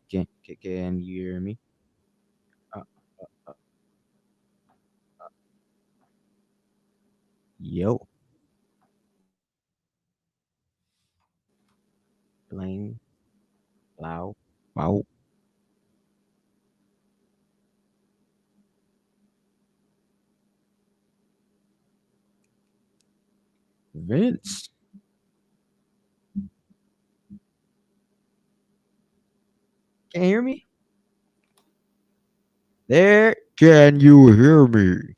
Can you hear me? Uh, uh, yo, plain, loud, wow. Vince, can you hear me? There, can you hear me?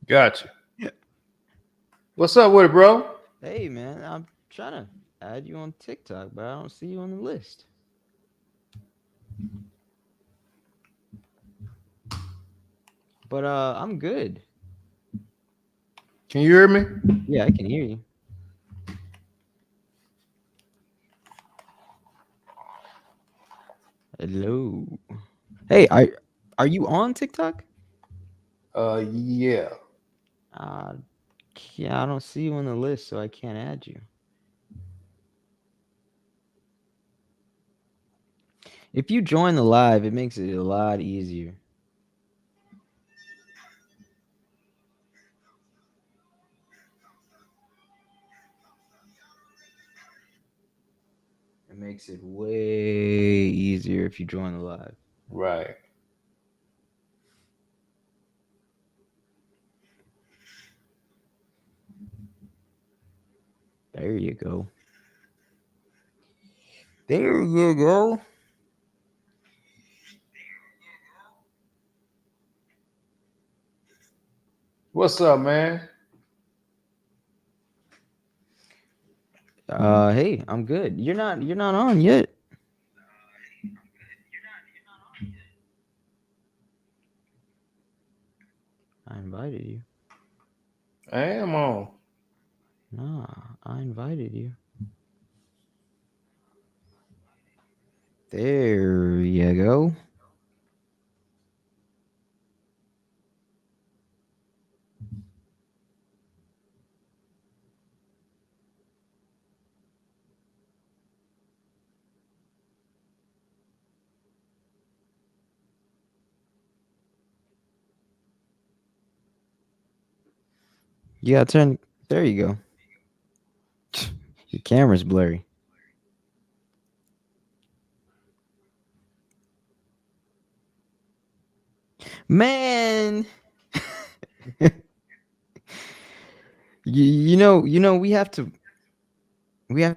Gotcha. What's up with it, bro? Hey, man, I'm trying to add you on TikTok, but I don't see you on the list. But I'm good. Can you hear me? Yeah, I can hear you. Hello. Hey, are you on TikTok? Yeah. Uh, yeah, I don't see you on the list, so I can't add you. If you join the live, it makes it a lot easier. It makes it way easier if you join the live. Right. There you go. There you go. What's up, man? Hey, I'm good. You're not on yet. I invited you. I am on. Nah, I invited you. There you go. You gotta turn. There you go. Your camera's blurry. Man, you know, we have to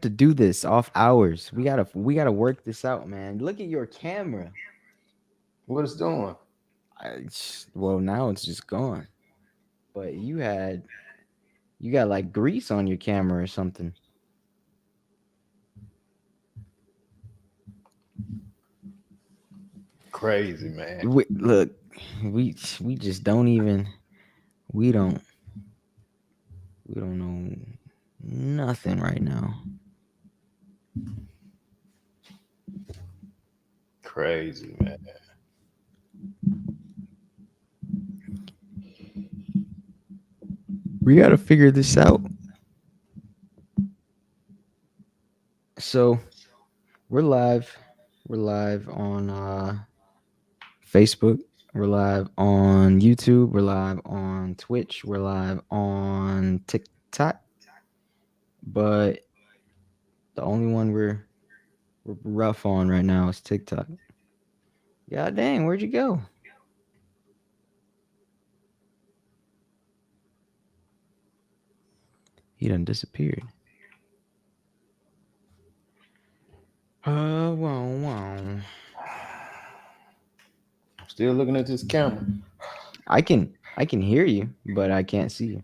do this off hours. We gotta work this out, man. Look at your camera. What it's doing? Well, now it's just gone. But you got like grease on your camera or something. Crazy, man. Look, we just don't even we don't we don't know nothing right now. Crazy, man. We got to figure this out. So we're live. We're live on Facebook. We're live on YouTube. We're live on Twitch. We're live on TikTok. But the only one we're rough on right now is TikTok. God dang, where'd you go? He done disappeared. Wow, wow. Still looking at this camera. I can hear you, but I can't see you.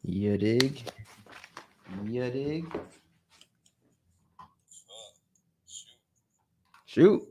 You dig? You dig? Shoot.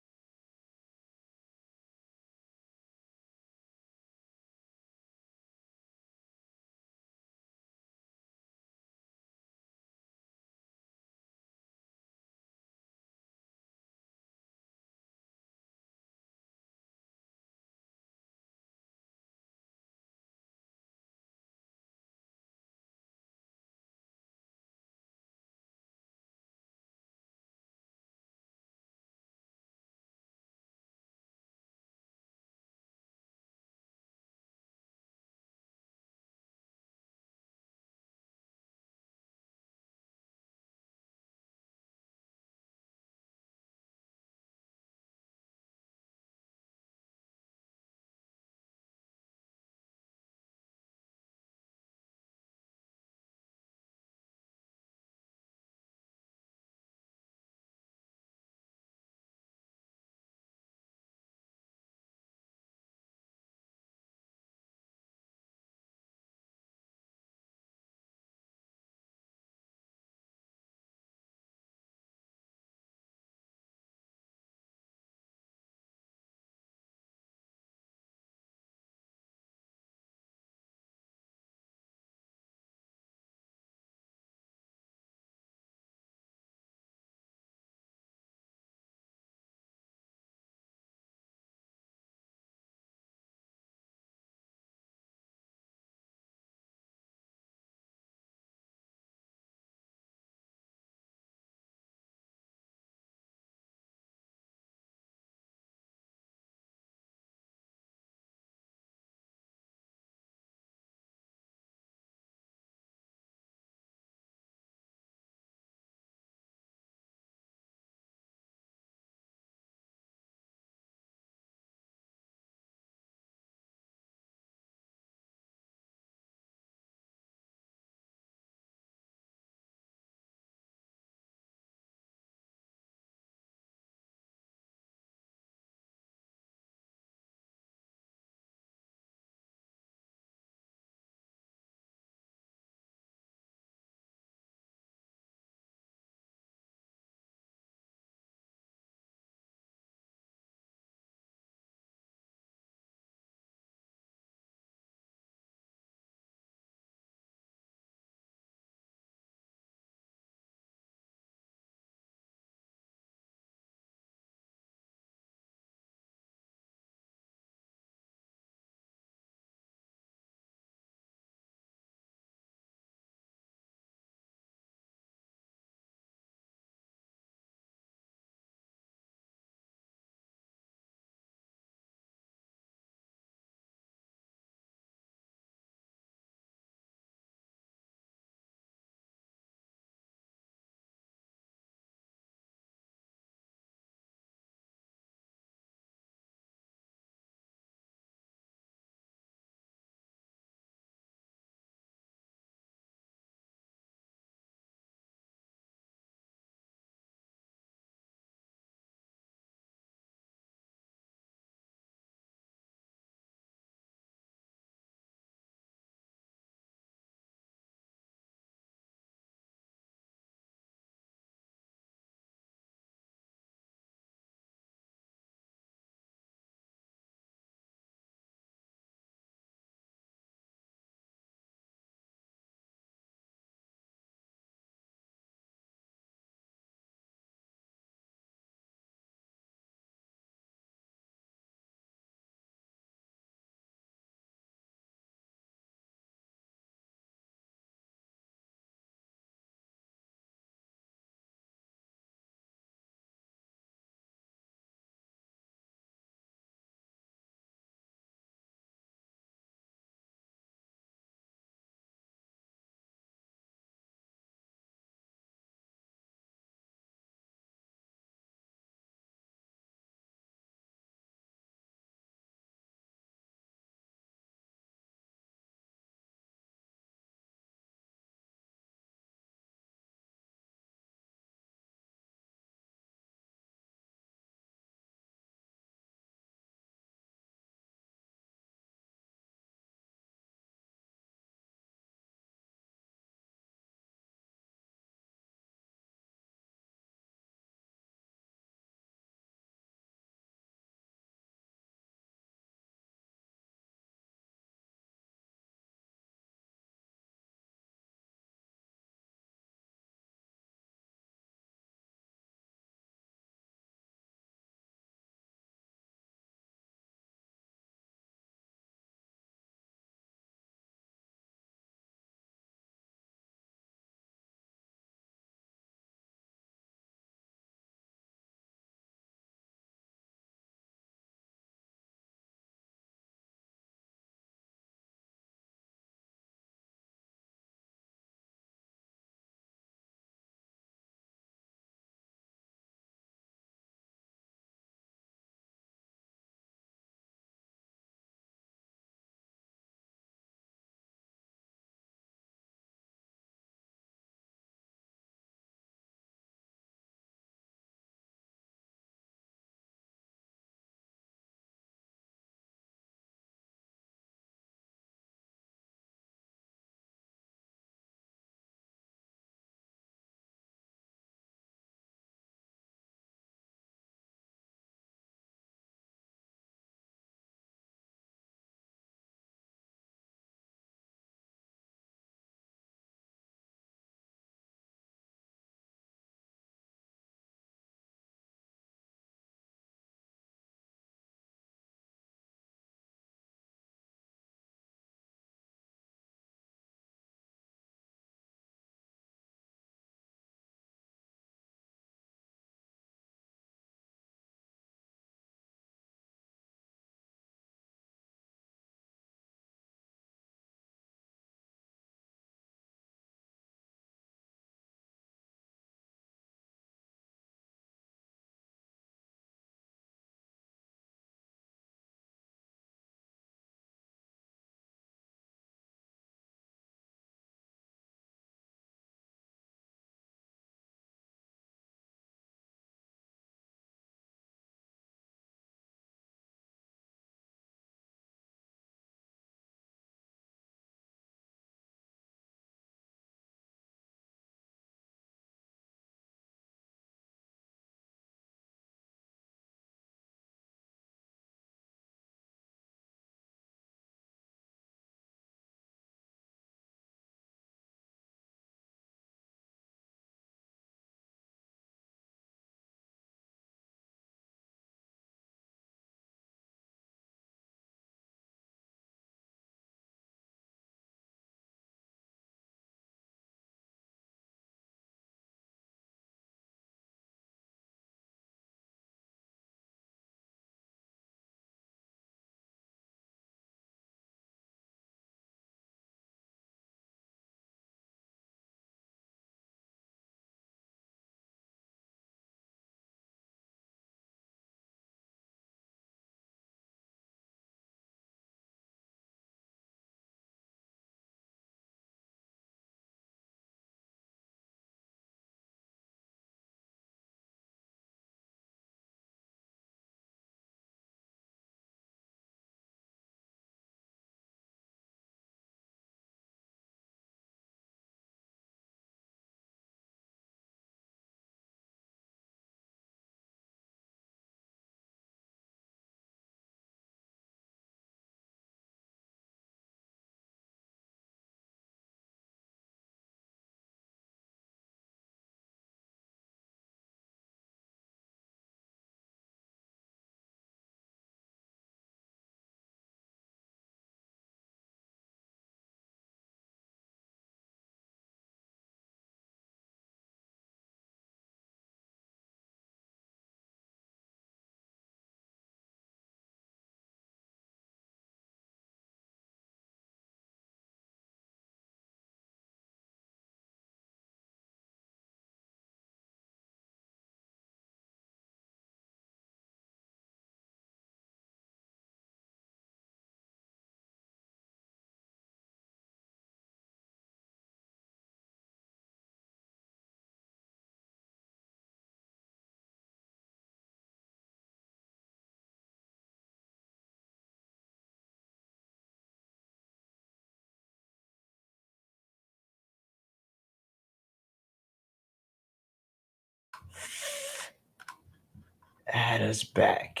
Add us back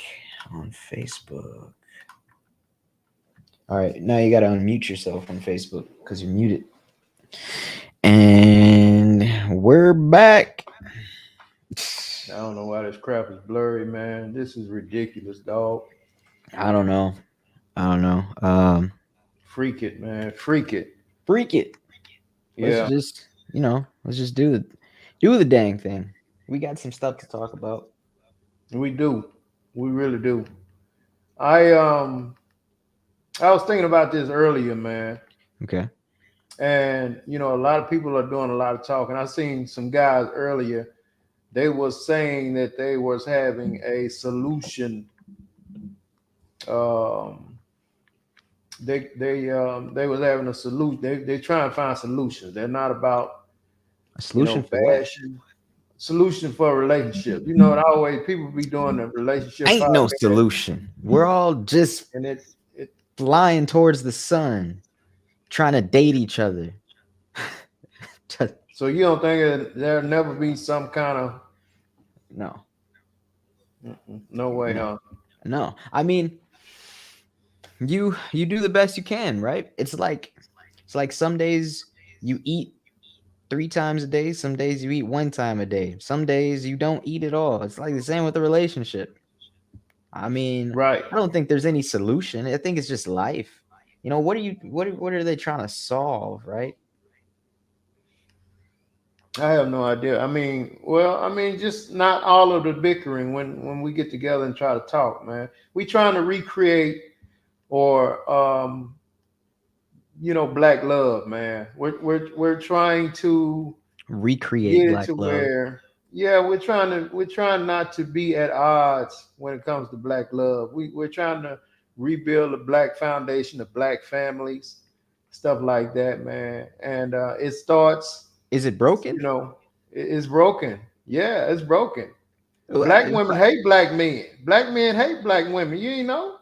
on Facebook. All right, now you gotta unmute yourself on Facebook because you're muted. And we're back. I don't know why this crap is blurry, man. This is ridiculous, dog. I don't know. I don't know. Freak it, man. Freak it. Freak it. Yeah, Let's just do the dang thing. We got some stuff to talk about. we do. We really do. I was thinking about this earlier, man. Okay. And a lot of people are doing a lot of talking. I seen some guys earlier. They was saying that they was having a solution. Um, they was having a solution. They trying to find solutions. They're not about A solution for what? bashing. Solution for a relationship. And always people be doing a relationship Ain't no podcast, solution. We're all just and it flying towards the sun, trying to date each other. so you don't think that there'll never be some kind of No, no way, no, huh? no. I mean, you do the best you can, right? It's like some days you eat 3 times a day, some days you eat 1 time a day, some days you don't eat at all. It's like the same with a relationship. I mean, Right. I don't think there's any solution. I think it's just life. What are they trying to solve, right? I have no idea. Just not all of the bickering when we get together and try to talk, man. We trying to recreate or black love, man. We're trying to Recreate get it black to love. where we're trying not to be at odds when it comes to black love. We're trying to rebuild the black foundation of black families, stuff like that, man. And it starts, Is it broken? it's broken. Yeah, it's broken. Uh, Black women hate black men. Black men hate black women. You ain't know?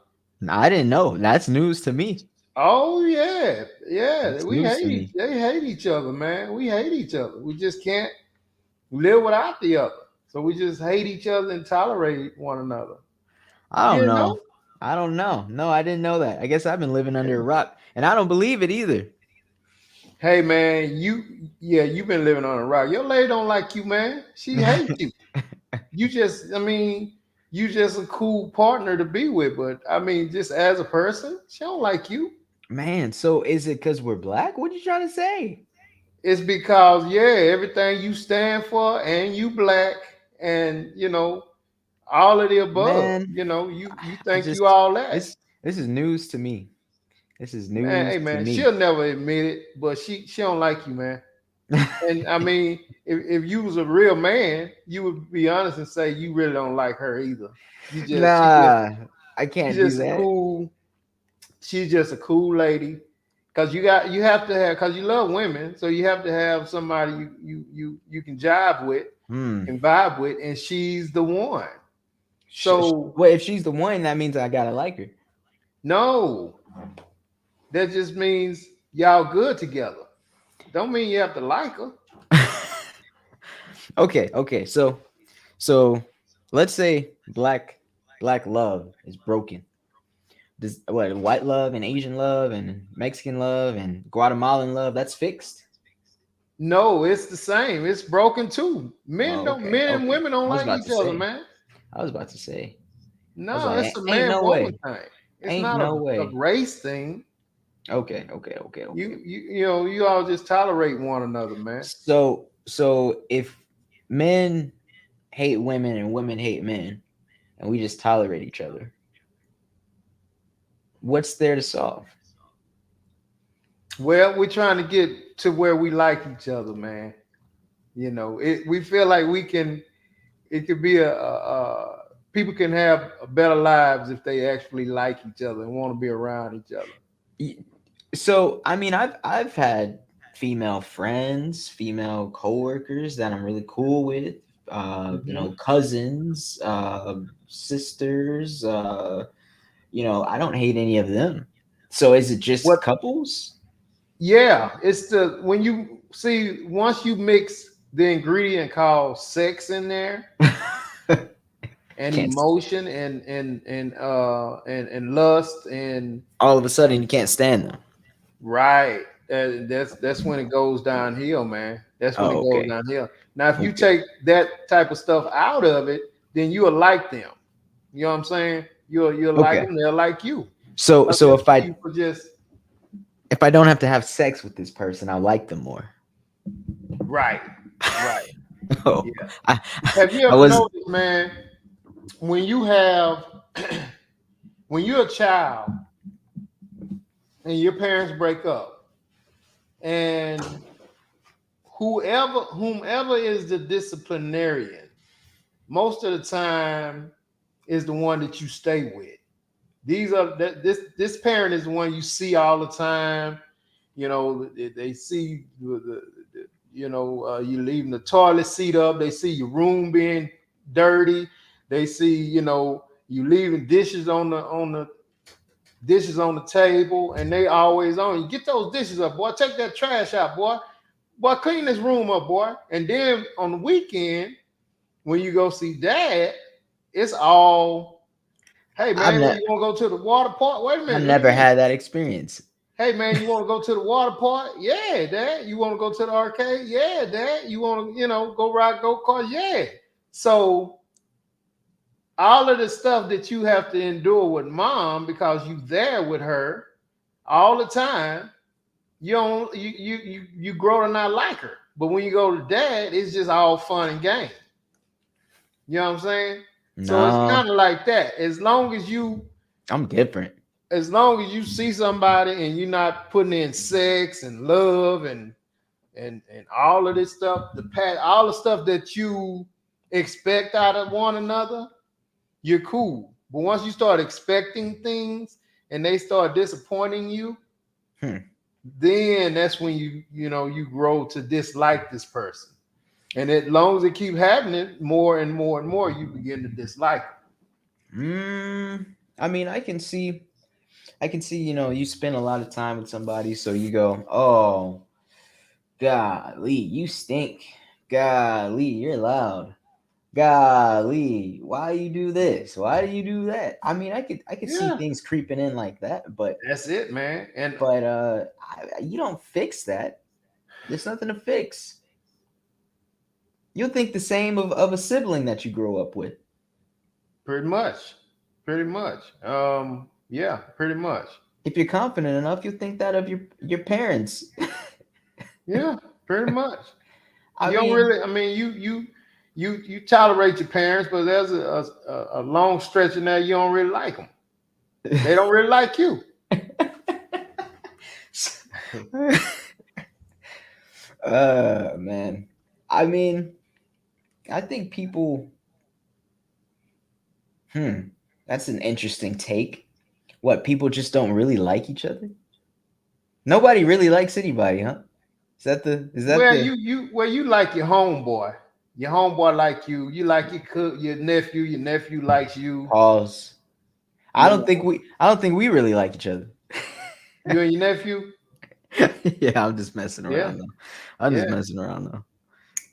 I didn't know. That's news to me. Oh yeah, yeah. That's news to me. They hate each other, man. We hate each other. We just can't live without the other. So we just hate each other and tolerate one another. I You don't didn't know. know? I don't know. No, I didn't know that. I guess I've been living under a rock, and I don't believe it either. Hey man, you've been living on a rock. Your lady don't like you, man. She hates you. You just a cool partner to be with, but just as a person, she don't like you. Man, so is it because we're black? What you trying to say? It's because everything you stand for and you black and all of the above. Man, You I think you just all that. this is news to me. This is Man, news hey to man, me. she'll never admit it, but she don't like you, man. And if you was a real man, you would be honest and say you really don't like her either. Nah, I She's can't do just a that. cool. She's just a cool lady. Cause you have to have, cause you love women, so you have to have somebody you can jive with Hmm. and vibe with, and she's the one. So well, if she's the one, that means I gotta like her. no, that just means y'all good together. Don't mean you have to like her. Okay. So let's say black love is broken. Does what white love and Asian love and Mexican love and Guatemalan love that's fixed? No, it's the same. It's broken too. Men Oh, don't. okay, Men and okay. women don't I was like about each to other, say. man. I was about to say. I was No, like, it's a ain't man no woman way. thing. It's Ain't not no a way. race thing. Okay. You all just tolerate one another, man. So if men hate women and women hate men, and we just tolerate each other, what's there to solve? Well, we're trying to get to where we like each other, man. We feel like we can. It could be people can have better lives if they actually like each other and want to be around each other. So I mean, I've had female friends, female coworkers that I'm really cool with. Cousins, sisters. I don't hate any of them. So is it just What? couples? Yeah, it's when you see once you mix the ingredient called sex in there and Can't. emotion and lust and All of a sudden, you can't stand them. right. That's when it goes downhill, man. That's when it Oh, goes okay. downhill. Now, if you Okay. take that type of stuff out of it, then you'll like them. You know what I'm saying? You'll like Okay. them. They'll like you. So, Other so people just if I don't have to have sex with this person, I'll like them more. right, right. Oh, Yeah. I, Have you I ever was. noticed, man, when you have when you're a child and your parents break up, and whomever is the disciplinarian, most of the time is the one that you stay with. This parent is the one you see all the time. You know, they see you leaving the toilet seat up. They see your room being dirty. They see you leaving dishes on the table, and they always on you. Get those dishes up, boy. Take that trash out, boy. Boy, clean this room up, boy. And then on the weekend, when you go see dad, it's all, hey I've man, ne- you want to go to the water park? Wait a I've minute, let me never get it. had that experience. Hey man, you want to go to the water park? Yeah, dad. You want to go to the arcade? Yeah, dad. You want to, go ride go kart? Yeah. So all of the stuff that you have to endure with mom because you there with her all the time, you don't you grow to not like her. But when you go to dad, it's just all fun and game. You know what I'm saying? So it's No, kind of like that. I'm different. As long as you see somebody and you're not putting in sex and love and all of this stuff, all the stuff that you expect out of one another, you're cool. But once you start expecting things and they start disappointing you, Hmm. then that's when you grow to dislike this person. And as long as it keep happening more and more and more, you begin to dislike them. I mean, I can see, you spend a lot of time with somebody, so you go, oh, golly, you stink. Golly, you're loud. Golly, why you do this? Why do you do that? I mean, I could see Yeah, things creeping in like that, but that's it, man. And but you don't fix that. There's nothing to fix. You'll think the same of a sibling that you grow up with. pretty much, pretty much. Yeah, pretty much. If you're confident enough, you'll think that of your parents. Yeah, pretty much. I You don't mean, really. I mean, you tolerate your parents, but there's a long stretch in there you don't really like them. They don't really like you. man. I mean, I think people. Hmm, that's an interesting take. What, people just don't really like each other? Nobody really likes anybody, huh? Is that Well, the you like your homeboy. Your homeboy like you. You like your cook, your nephew. Your nephew likes you. pause? I You don't think know, we really like each other. you and your nephew. Yeah, I'm just messing Yeah, around though. I'm just yeah, messing around though.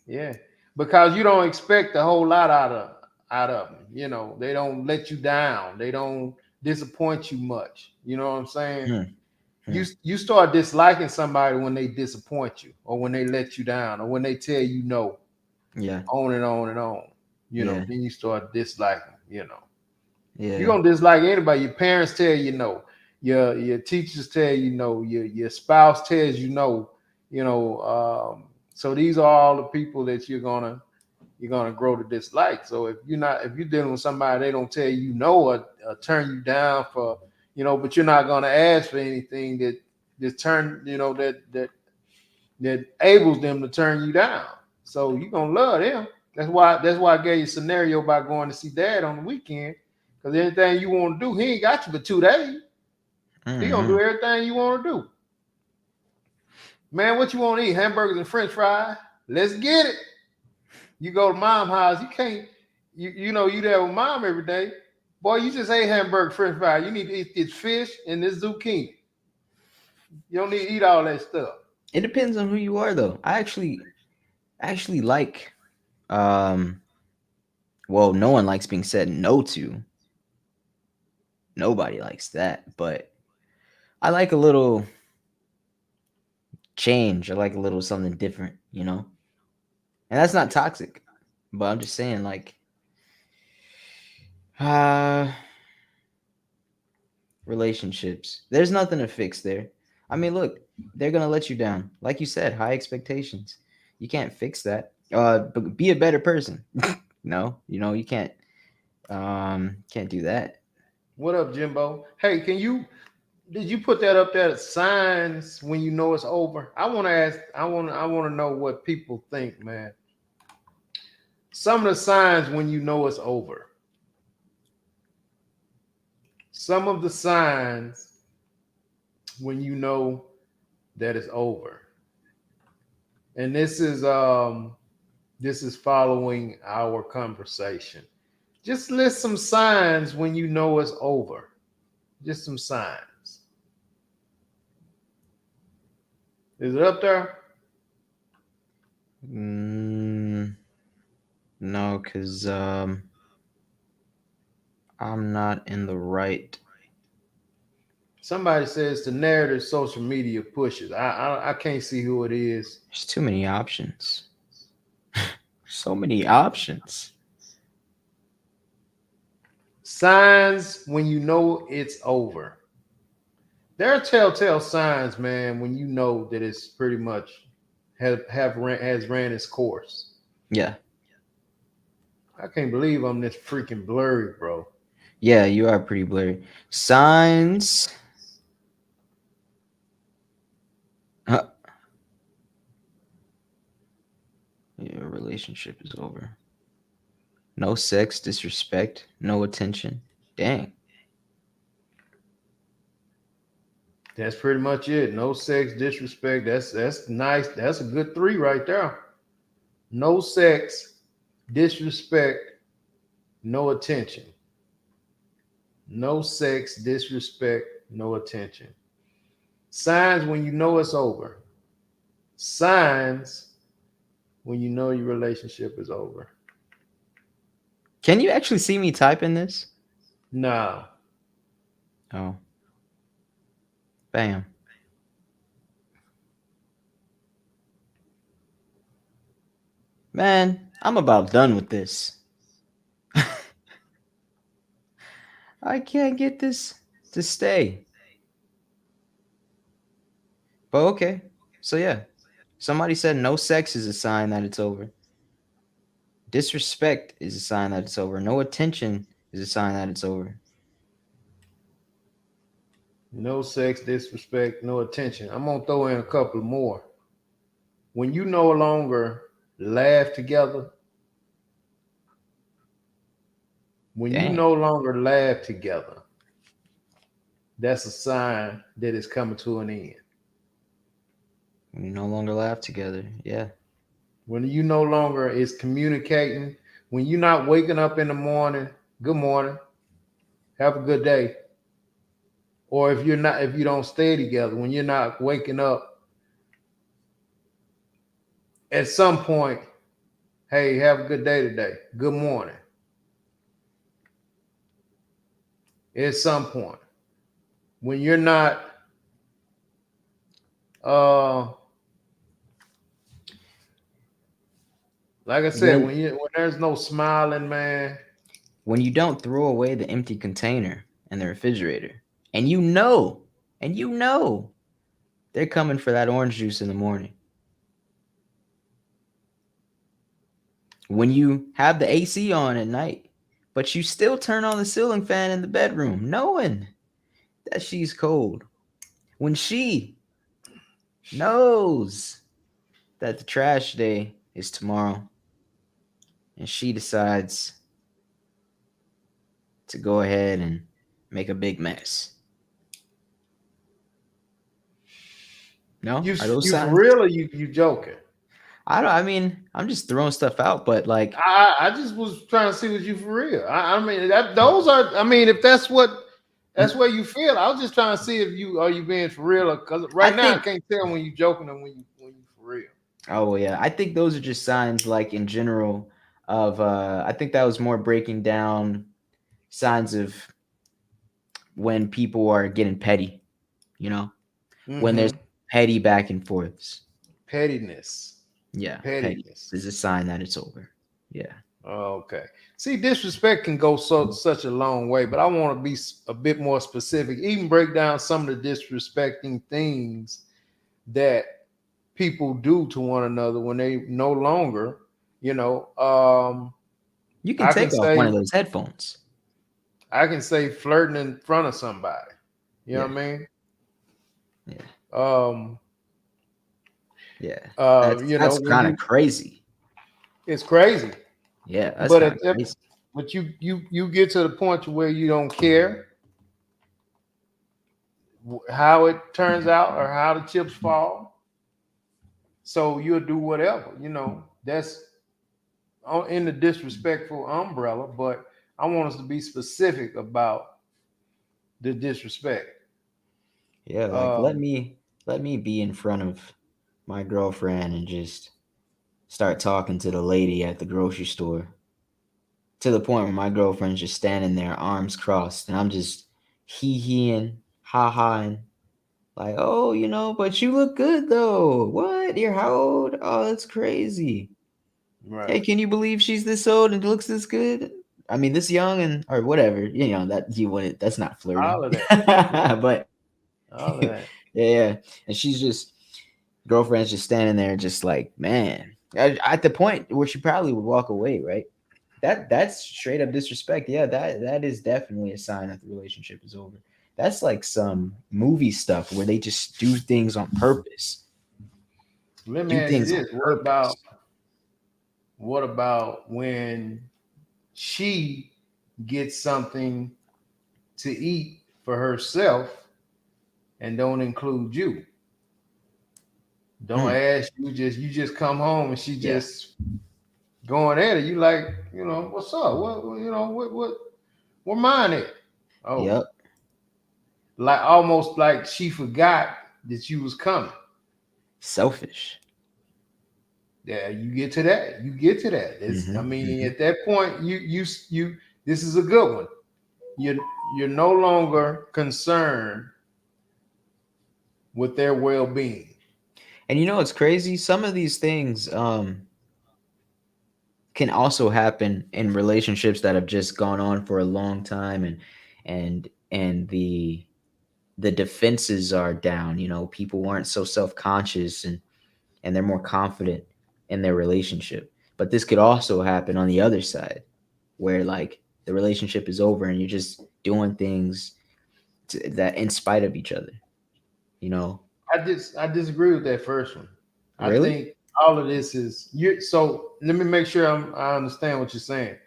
yeah. Because you don't expect a whole lot out of them. They don't let you down. They don't disappoint you much. You know what I'm saying? Hmm, hmm. You start disliking somebody when they disappoint you, or when they let you down, or when they tell you no, Yeah, on and on and on. yeah, Then you start disliking. You're yeah. gonna dislike anybody. Your parents tell you no. Your teachers tell you no. Your spouse tells you no. So these are all the people that you're gonna grow to dislike. So if you're dealing with somebody, they don't tell you no, or turn you down for, but you're not gonna ask for anything that turn that enables them to turn you down. So you're gonna love them. That's why I gave you a scenario about going to see dad on the weekend. Because anything you want to do, he ain't got you for 2 days. He gonna Hmm. do everything you want to do. Man, what you want to eat? Hamburgers and French fries? Let's get it. You go to mom's house, you can't. You there with mom every day. Boy, you just ate hamburger, French fries. You need to eat this fish and this zucchini. You don't need to eat all that stuff. It depends on who you are, though. I actually, actually like um well, no one likes being said no to. Nobody likes that, but I like a little change. I like a little something different, you know? And that's not toxic. But I'm just saying like uh relationships. There's nothing to fix there. I mean, look, they're gonna let you down. Like you said, high expectations. You can't fix that. But be a better person. No, you can't do that. What up, Jimbo? Hey, did you put that up there? Signs when you know it's over. I want to ask. I want to know what people think, man. Some of the signs when you know it's over. Some of the signs when you know that it's over. And this is following our conversation. Just list some signs when you know it's over. Just some signs. Is it up there? Mm, no, because I'm not in the right. Somebody says the narrative social media pushes. I can't see who it is. There's too many options. So many options. Signs when you know it's over. There are telltale signs, man, when you know that it's pretty much has ran its course. Yeah. I can't believe I'm this freaking blurry, bro. Yeah, you are pretty blurry. Signs. Uh, your relationship is over. No sex, disrespect, no attention. Dang. That's pretty much it. No sex, disrespect. That's nice. That's a good three right there. No sex, disrespect, no attention. No sex, disrespect, no attention. Signs when you know it's over. Signs when you know your relationship is over. Can you actually see me type in this? No. Oh, bam. Man, I'm about done with this. I can't get this to stay. But okay. So yeah. Somebody said no sex is a sign that it's over. Disrespect is a sign that it's over. No attention is a sign that it's over. No sex, disrespect, no attention. I'm gonna throw in a couple more. When you no longer laugh together, when you Dang. no longer laugh together, that's a sign that it's coming to an end. We no longer laugh together. Yeah. When you no longer is communicating, when you're not waking up in the morning, good morning, have a good day. Or if you don't stay together, when you're not waking up at some point, hey, have a good day today. Good morning. At some point. When you're not uh like I said, When when there's no smiling, man, when you don't throw away the empty container in the refrigerator, and you know they're coming for that orange juice in the morning. When you have the AC on at night, but you still turn on the ceiling fan in the bedroom, knowing that she's cold. When she knows that the trash day is tomorrow and she decides to go ahead and make a big mess. No? Are those you for signs? real or you joking? I mean, I'm just throwing stuff out, but like I just was trying to see what you for real. I mean that those are I mean if that's where you feel. I was just trying to see if you are you being for real or because I right now I think can't tell when you joking and when you for real. Oh yeah, I think those are just signs, like in general, of. I think that was more breaking down signs of when people are getting petty. You know, when there's Mm-hmm. petty back and forths. Pettiness. Yeah, petty Pettiness. is a sign that it's over. Yeah. Okay. See, disrespect can go such a long way, but I want to be a bit more specific. Even break down some of the disrespecting things that people do to one another when they no longer, you know, You can I can take off one say of those headphones. I can say flirting in front of somebody. You know Yeah, what I mean? yeah, Um, yeah. That's when kind of you crazy. it's crazy, Yeah, that's but kind of crazy. but you get to the point to where you don't care how it turns out or how the chips fall. So you'll do whatever, That's in the disrespectful umbrella, but I want us to be specific about the disrespect. Yeah, like Um, let me be in front of my girlfriend and just start talking to the lady at the grocery store to the point where my girlfriend's just standing there, arms crossed, and I'm just hee-heeing, ha-haing, like, oh, but you look good though. What? You're how old? Oh, that's crazy. Hey, right. can you believe she's this old and looks this good? I mean, this young and or whatever. That you wouldn't. That's not flirting. All of that. Yeah, But all of yeah, that. yeah. And she's just girlfriend's just standing there, just like, man, at the point where she probably would walk away, right? That's straight up disrespect. Yeah, that is definitely a sign that the relationship is over. That's like some movie stuff where they just do things on purpose. Let me Do ask you things on this: purpose. what about when she gets something to eat for herself and don't include you? Don't Hmm. ask you just come home and she Yeah. just going at it. You like, what's up? Where mine at? Oh, Yep. like almost like she forgot that you was coming. Selfish. Yeah, you get to that. You get to that. I Hmm. mean, Hmm. at that point, you. This is a good one. You you're no longer concerned with their well being. And it's crazy. Some of these things can also happen in relationships that have just gone on for a long time, and the defenses are down. People aren't so self-conscious, and they're more confident in their relationship. But this could also happen on the other side, where like the relationship is over and you're just doing things that in spite of each other. You know, I disagree with that first one. I really? think all of this is you. So let me make sure I understand what you're saying.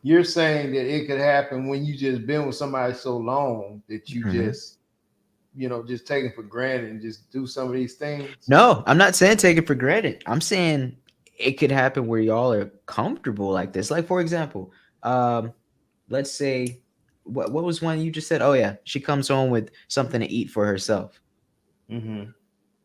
You're saying that it could happen when you just been with somebody so long that you Hmm. just take it for granted and just do some of these things. No, I'm not saying take it for granted. I'm saying it could happen where y'all are comfortable like this. Like for example, um, let's say what was one you just said? Oh yeah, she comes home with something to eat for herself. Mm-hmm.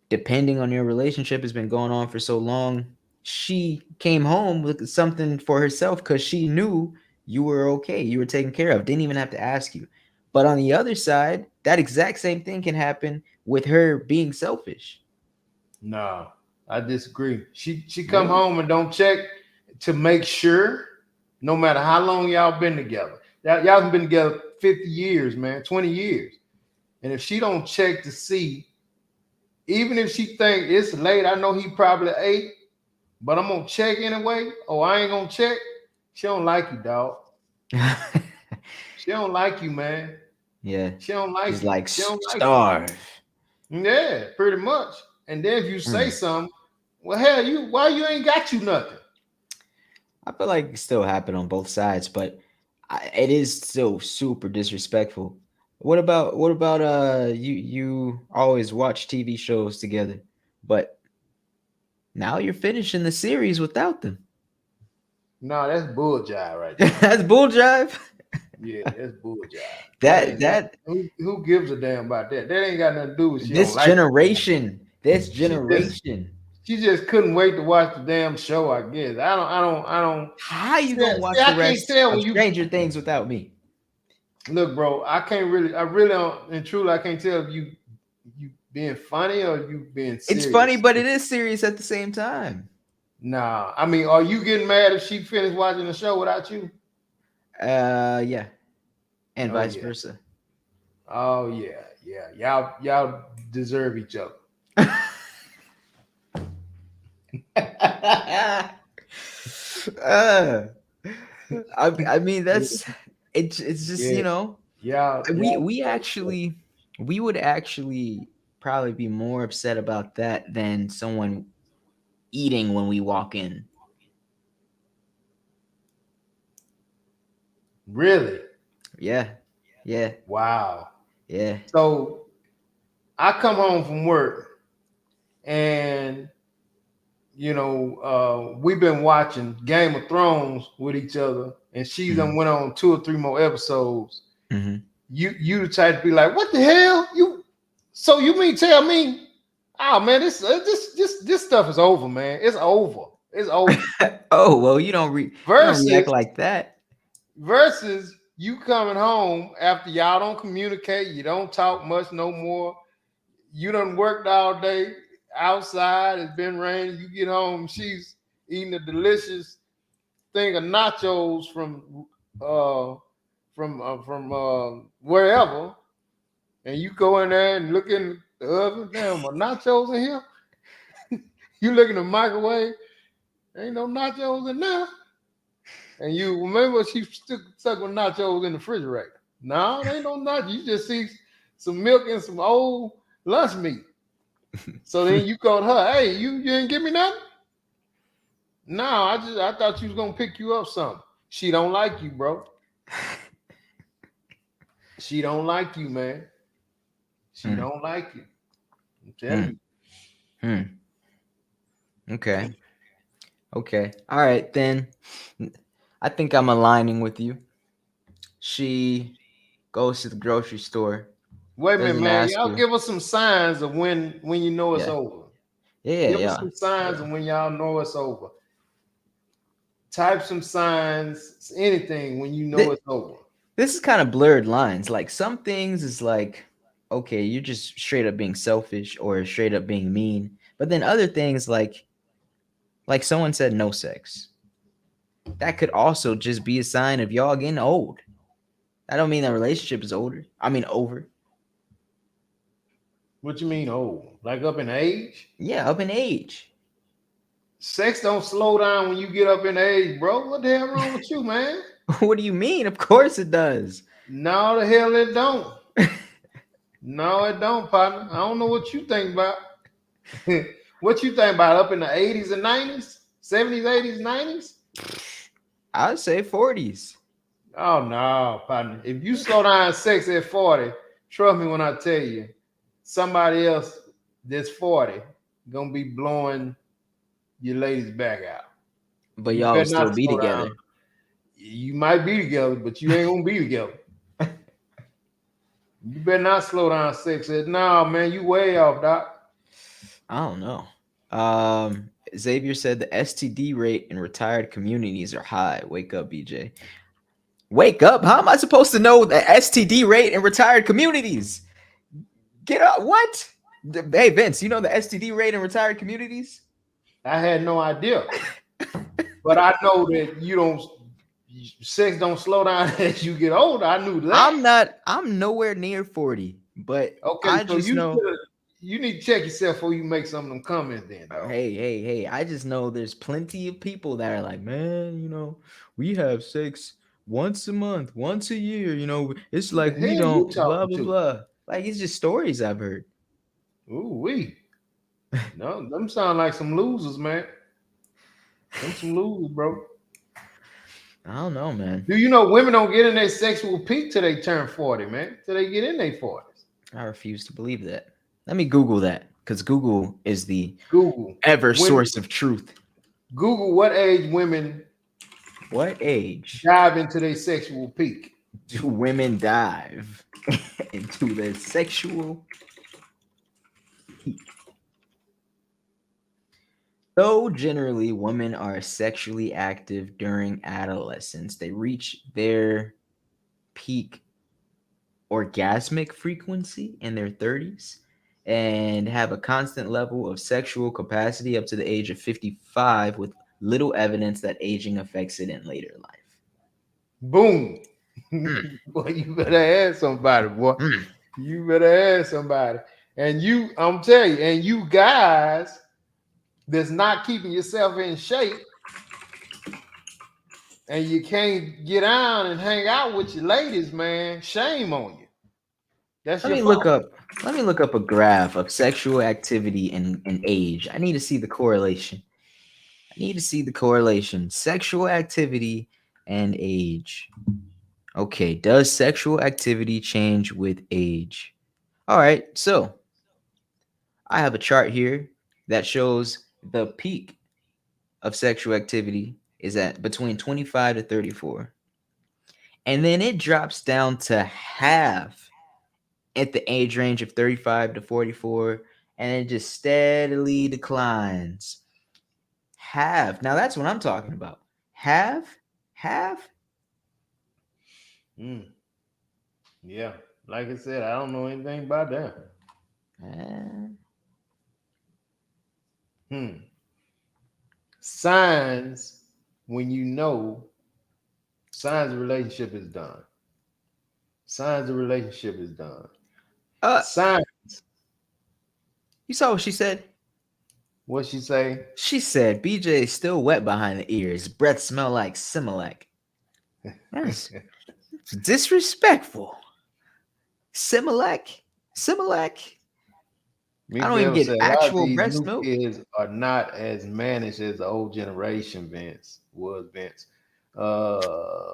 Depending on your relationship has been going on for so long, she came home with something for herself because she knew you were okay, you were taken care of, didn't even have to ask you. But on the other side, that exact same thing can happen with her being selfish. No, I disagree. She come Really? home and don't check to make sure, no matter how long y'all been together. Y'all been together 50 years, man, 20 years. And if she don't check to see, even if she think it's late, I know he probably ate, but I'm gonna check anyway. Oh, I ain't gonna check. She don't like you, dog. She don't like you, man. Yeah, She don't like she's you. like She don't like you. starve. Yeah, pretty much. And then if you say Mm. something, well, hell, why you ain't got you nothing? I feel like it still happen on both sides, but it is still super disrespectful. What about you always watch TV shows together, but now you're finishing the series without them. No, that's bull jive right there. That's bull jive. Yeah, that's bull jive. That That ain't that. that Who gives a damn about that? That ain't got nothing to do with she don't this like you. generation, this She just generation. She just couldn't wait to watch the damn show. I guess I don't. How you See, gonna watch I the can't rest tell of when you Stranger Things without me? look, bro. I really don't. And truly, I can't tell if you being funny or you being It's funny, serious. but it is serious at the same time. Nah, I mean, are you getting mad if she finished watching the show without you? Yeah, and Oh vice yeah. versa. Oh yeah, yeah. Y'all deserve each other. uh, I mean that's it's just Yeah, we y'all we deserve each other. actually we would actually probably be more upset about that than someone eating when we walk in. Really? Yeah, yeah, Wow. yeah. So I come home from work and we've been watching Game of Thrones with each other, and she Mm-hmm. done went on 2 or 3 more episodes. Mm-hmm. You the type to be like, what the hell? So you mean tell me, oh man, this stuff is over, man. It's over. It's over. Oh well, you don't react Versus like that. versus you coming home after y'all don't communicate, you don't talk much no more. You done worked all day outside, it's been raining, you get home, she's eating a delicious thing of nachos uh wherever, and you go in there and look in the oven, damn, my nachos in here. You look in the microwave, ain't no nachos in there. And you remember she stuck with nachos in the refrigerator. No, there ain't no nachos. You just see some milk and some old lunch meat. So then you called her, hey, you didn't give me nothing? No, I thought you was gonna pick you up something. She don't like you, bro. She don't like you, man. She Hmm. don't like you. I'm telling Hmm. you. Hmm. Okay. Okay. All right then. I think I'm aligning with you. She goes to the grocery store, Wait a minute, doesn't man. ask Y'all you. give us some signs of when you know it's Yeah. over. Yeah. Give us Yeah. some signs of when y'all know it's over. Type some signs, anything when you know Th- it's over. this is kind of blurred lines. Like some things is like, okay, you're just straight up being selfish or straight up being mean. But then other things like someone said no sex. That could also just be a sign of y'all getting old. I don't mean that relationship is older. I mean over. What you mean old? Like up in age? Yeah, up in age. Sex don't slow down when you get up in age, bro. What the hell wrong with you, man? What do you mean? Of course it does. No, the hell it don't. No, it don't, partner. I don't know what you think about. What you think about up in the 80s and 90s? 70s, 80s, 90s? I'd say 40s. Oh no, partner. If you slow down sex at 40, trust me when I tell you, somebody else that's 40 gonna be blowing your ladies back out. But You y'all will better still not be slow down. together. You might be together, but you ain't gonna be together. You better not slow down sex. Said, no, man, you way off, doc. I don't know. Xavier said the STD rate in retired communities are high. Wake up, BJ. Wake up. How am I supposed to know the STD rate in retired communities? Get up. What? Hey, Vince, you know the STD rate in retired communities? I had no idea. But I know that you don't sex don't slow down as you get older. I knew that. I'm nowhere near 40, but Okay, I so just know you need to check yourself before you make some of them comments then, dog. hey, I just know there's plenty of people that are like, man, we have sex once a month, once a year, it's Who the like we hell you don't blah talking blah to? blah. Like it's just stories I've heard. Ooh wee. No, them sound like some losers, man. Them some losers, bro. I don't know, man. Do you know women don't get in their sexual peak till they turn 40, man? Till they get in their 40s. I refuse to believe that. Let me Google that because Google is the Google. ever When source of truth. Google what age women What age dive into their sexual peak. do women dive into their sexual peak? Though generally women are sexually active during adolescence, they reach their peak orgasmic frequency in their 30s and have a constant level of sexual capacity up to the age of 55 with little evidence that aging affects it in later life. Boom. Mm, Boy, you better ask somebody, boy. mm. You better ask somebody. And you, I'm telling you, and you guys that's not keeping yourself in shape and you can't get out and hang out with your ladies, man, shame on you. That's Let your me look fault. up let me look up a graph of sexual activity and age. I need to see the correlation. I need to see the correlation. Sexual activity and age. Okay, does sexual activity change with age? All right, so I have a chart here that shows the peak of sexual activity is at between 25 to 34. And then it drops down to half at the age range of 35 to 44, and it just steadily declines. Half. Now that's what I'm talking about. Half? Half? Mm, yeah. Like I said, I don't know anything about that. Uh, Hmm. Signs when you know signs the relationship is done. Signs the relationship is done. uh, Signs, you saw what she said? what she say? She said BJ is still wet behind the ears. Breath smell like Similac. That's disrespectful. Similac? Similac? Me I don't even Bevel get said a lot of actual these breast new milk. kids are not as managed as the old generation Vince.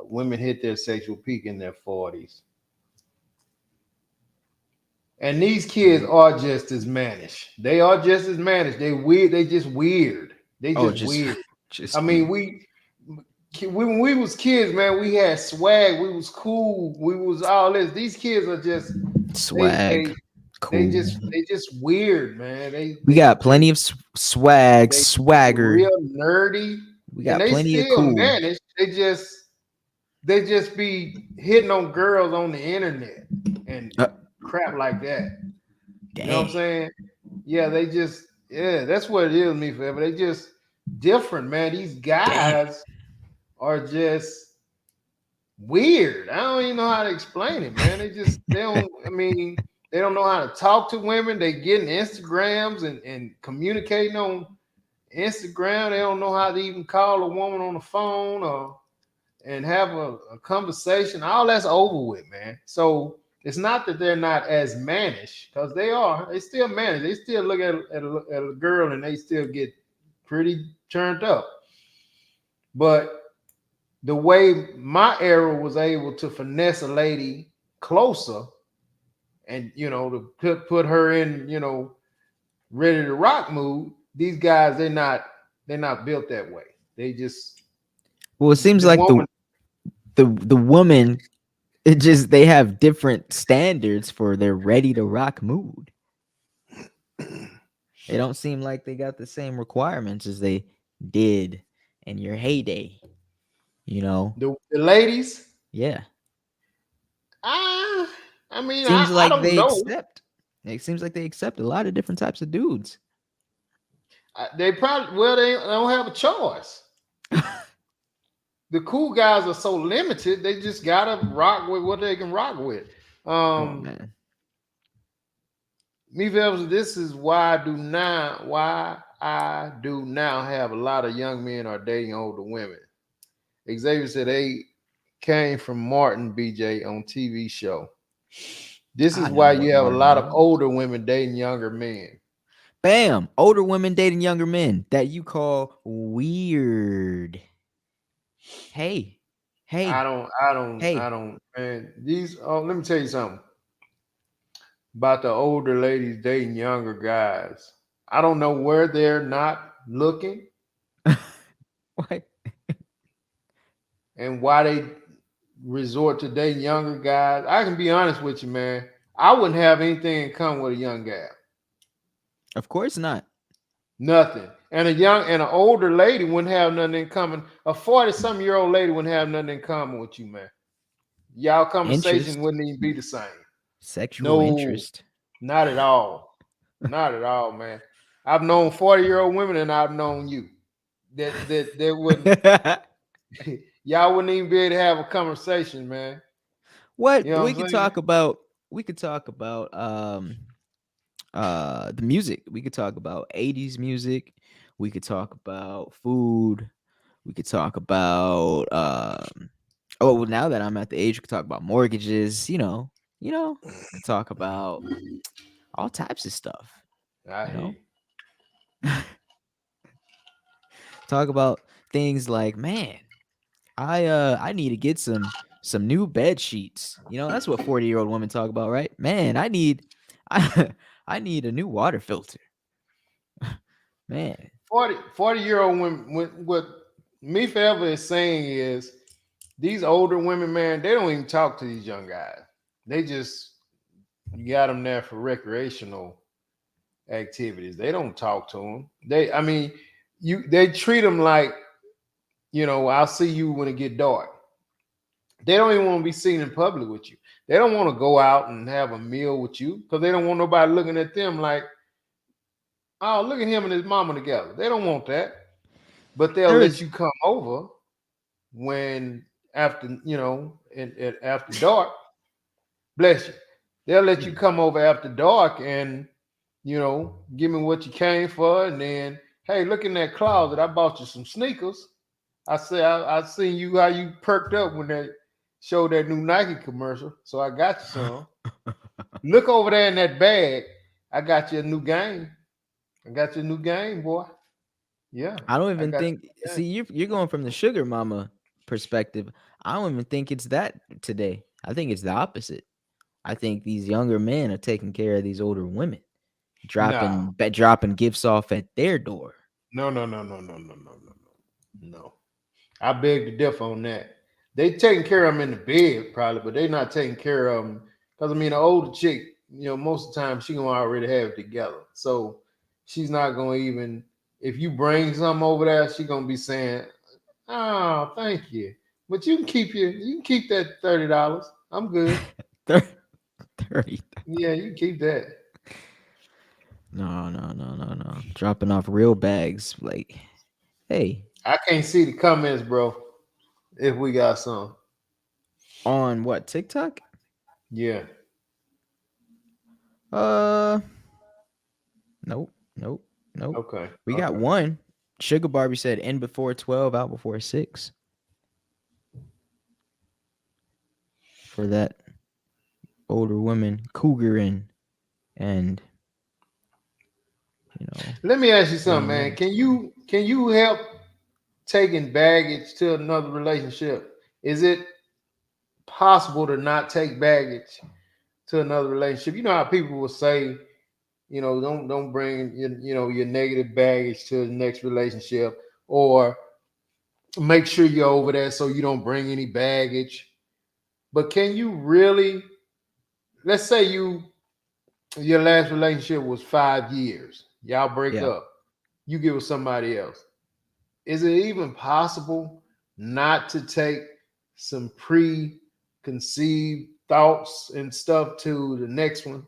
Women hit their sexual peak in their 40s. And these kids are just as managed. They are just as managed. They weird. They just weird. They Oh, just just weird. I just mean, when we was kids, man, we had swag. We was cool. We was all this. These kids are just they swag. they Cool. they just weird, man. We got plenty of swag, They swagger. real nerdy, We and got they plenty of still cool. manage. They just be hitting on girls on the internet and Uh, crap like that. You know what I'm dang. saying? Yeah, that's what it is, me forever. They just different, man. These Damn. guys are just weird. I don't even know how to explain it, man. They don't. I mean, they don't know how to talk to women. They getting Instagrams and communicating on Instagram. They don't know how to even call a woman on the phone or and have a conversation. All that's over with, man. So it's not that they're not as managed because they are. They still manage. They still look at a girl and they still get pretty turned up. But the way my era was able to finesse a lady closer and to put her in ready to rock mood, these guys they're not built that way. They just Well, it seems the like woman. the woman, it just they have different standards for their ready to rock mood. They don't seem like they got the same requirements as they did in your heyday, you know? The ladies. Yeah. Ah, I mean, Seems I like don't they know. accept. It seems like they accept a lot of different types of dudes. They probably they don't have a choice. The cool guys are so limited; they just gotta rock with what they can rock with. Oh Um, man. Me, Velvet, this is why I do now have a lot of young men are dating older women. Xavier said they came from Martin BJ on TV show. This I is know why you what have a Martin lot of is. older women dating younger men. Bam! Older women dating younger men that you call weird. Hey, I hey, don't, I don't, I hey. don't, man. Let me tell you something about the older ladies dating younger guys. I don't know where they're not looking What? and why they resort to dating younger guys. I can be honest with you, man. I wouldn't have anything in common with a young guy. Of course not. Nothing. and a young and an older lady wouldn't have nothing in common. A 40-some-year-old lady wouldn't have nothing in common with you, man. Y'all conversation Interest, wouldn't even be the same. sexual No, interest. not at all. Not at all, man. I've known 40-year-old women and I've known you. That wouldn't y'all wouldn't even be able to have a conversation, man. What You know we what I'm could saying? talk about? We could talk about the music. We could talk about 80s music. We could talk about food. We could talk about oh, well, now that I'm at the age, we could talk about mortgages. Could talk about all types of stuff. I You hear know, you. talk about things like, man, I need to get some new bed sheets. That's what 40-year-old women talk about, right? Man, I I need a new water filter. Man, 40-year-old women, what me forever is saying is these older women, man, they don't even talk to these young guys. They just you got them there for recreational activities. They don't talk to them. I mean, they treat them like, I'll see you when it get dark. They don't even want to be seen in public with you. They don't want to go out and have a meal with you because they don't want nobody looking at them like, oh, look at him and his mama together. They don't want that. But they'll there let is you come over when after, and after dark, bless you. They'll let you come over after dark and, give me what you came for. And then, hey, look in that closet. I bought you some sneakers. I said I seen you how you perked up when they showed that new Nike commercial. So I got you some. Look over there in that bag. I got you a new game. I got you a new game, boy. Yeah, I don't I even got think. you a new game. See, you're going from the sugar mama perspective. I don't even think it's that today. I think it's the opposite. I think these younger men are taking care of these older women, No, dropping gifts off at their door. no, no, no, no, no, no, no, no, no. No. I beg to differ on that. They taking care of them in the bed probably, but they not taking care of them because I mean, the older chick, most of the time she gonna already have it together, so she's not gonna even if you bring something over there, she gonna be saying, "Oh, thank you," but you can keep that $30. I'm good. 30. Yeah, you can keep that. No, no, no, no, no. Dropping off real bags. Like, hey, I can't see the comments, bro. If we got some, on what, TikTok? yeah. Uh, nope, nope, nope. Okay, We got okay. one. Sugar Barbie said in before 12, out before 6 for that older woman cougaring and, Let me ask you something, getting man. ready. Can you help taking baggage to another relationship? Is it possible to not take baggage to another relationship? You know how people will say, don't bring your negative baggage to the next relationship, or make sure you're over there so you don't bring any baggage. But can you really? Let's say your last relationship was 5 years. Y'all break Yeah. up. You get with somebody else. Is it even possible not to take some preconceived thoughts and stuff to the next one?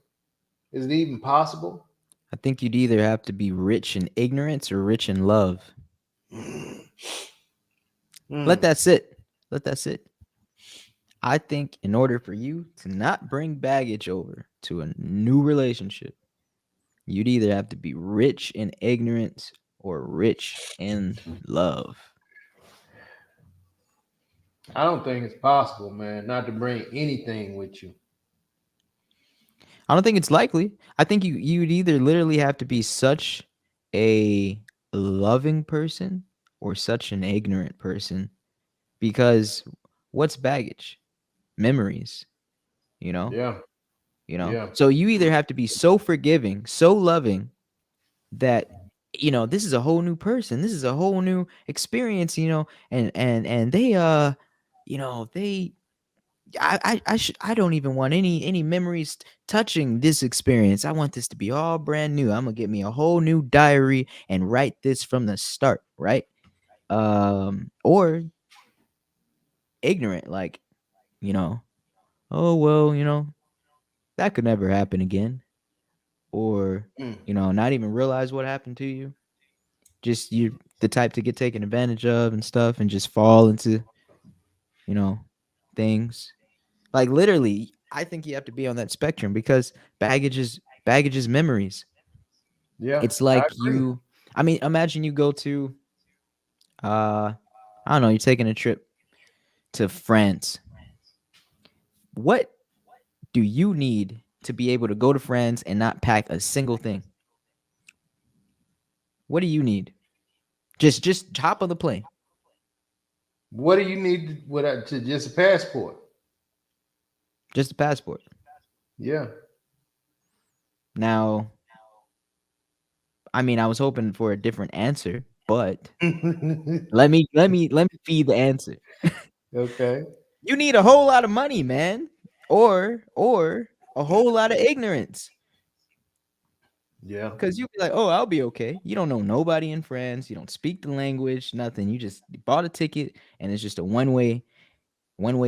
Is it even possible? I think you'd either have to be rich in ignorance or rich in love. Let Mm. that sit. Let that sit. I think in order for you to not bring baggage over to a new relationship, you'd either have to be rich in ignorance or rich in love. I don't think it's possible, man, not to bring anything with you. I don't think it's likely. I think you'd either literally have to be such a loving person or such an ignorant person, because what's baggage? Memories, you know? Yeah, yeah. So you either have to be so forgiving, so loving that this is a whole new person. This is a whole new experience, and they I don't even want any memories touching this experience. I want this to be all brand new. I'm gonna get me a whole new diary and write this from the start, right? Or ignorant, like, you know, oh well, that could never happen again. Or, Mm. not even realize what happened to you. Just you the type to get taken advantage of and stuff and just fall into, you know, things. Like literally, I think you have to be on that spectrum because baggage is memories. Yeah, It's I like agree. I mean, imagine you go to uh I don't know, you're taking a trip to France. What do you need to be able to go to France and not pack a single thing? What do you need? Just hop on the plane. What do you need to just a passport? Just a passport. Yeah. Now, I mean, I was hoping for a different answer, but let me feed the answer. Okay. You need a whole lot of money, man, or a whole lot of ignorance. Yeah. Cause you be like, oh, I'll be okay. You don't know nobody in France. You don't speak the language, nothing. You just bought a ticket, and it's just a one way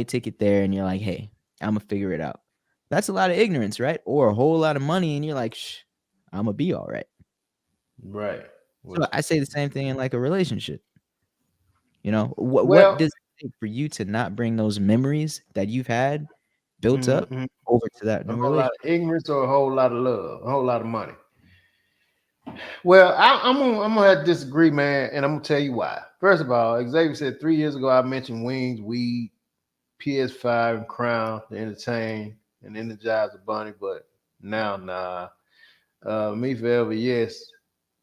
ticket there, and you're like, hey, I'm gonna figure it out. That's a lot of ignorance, right? Or a whole lot of money, and you're like, shh, I'm gonna be all right. Right. So Which, I say the same thing in like a relationship. What well, does it take for you to not bring those memories that you've had built up mhm, over to that a new whole lot relationship? of ignorance or a whole lot of love, a whole lot of money. Well, I'm gonna have to disagree, man, and I'm gonna tell you why. First of all, Xavier said 3 years ago I mentioned wings, weed, PS5, and Crown to entertain and energize the bunny, but now, nah. Me forever, yes.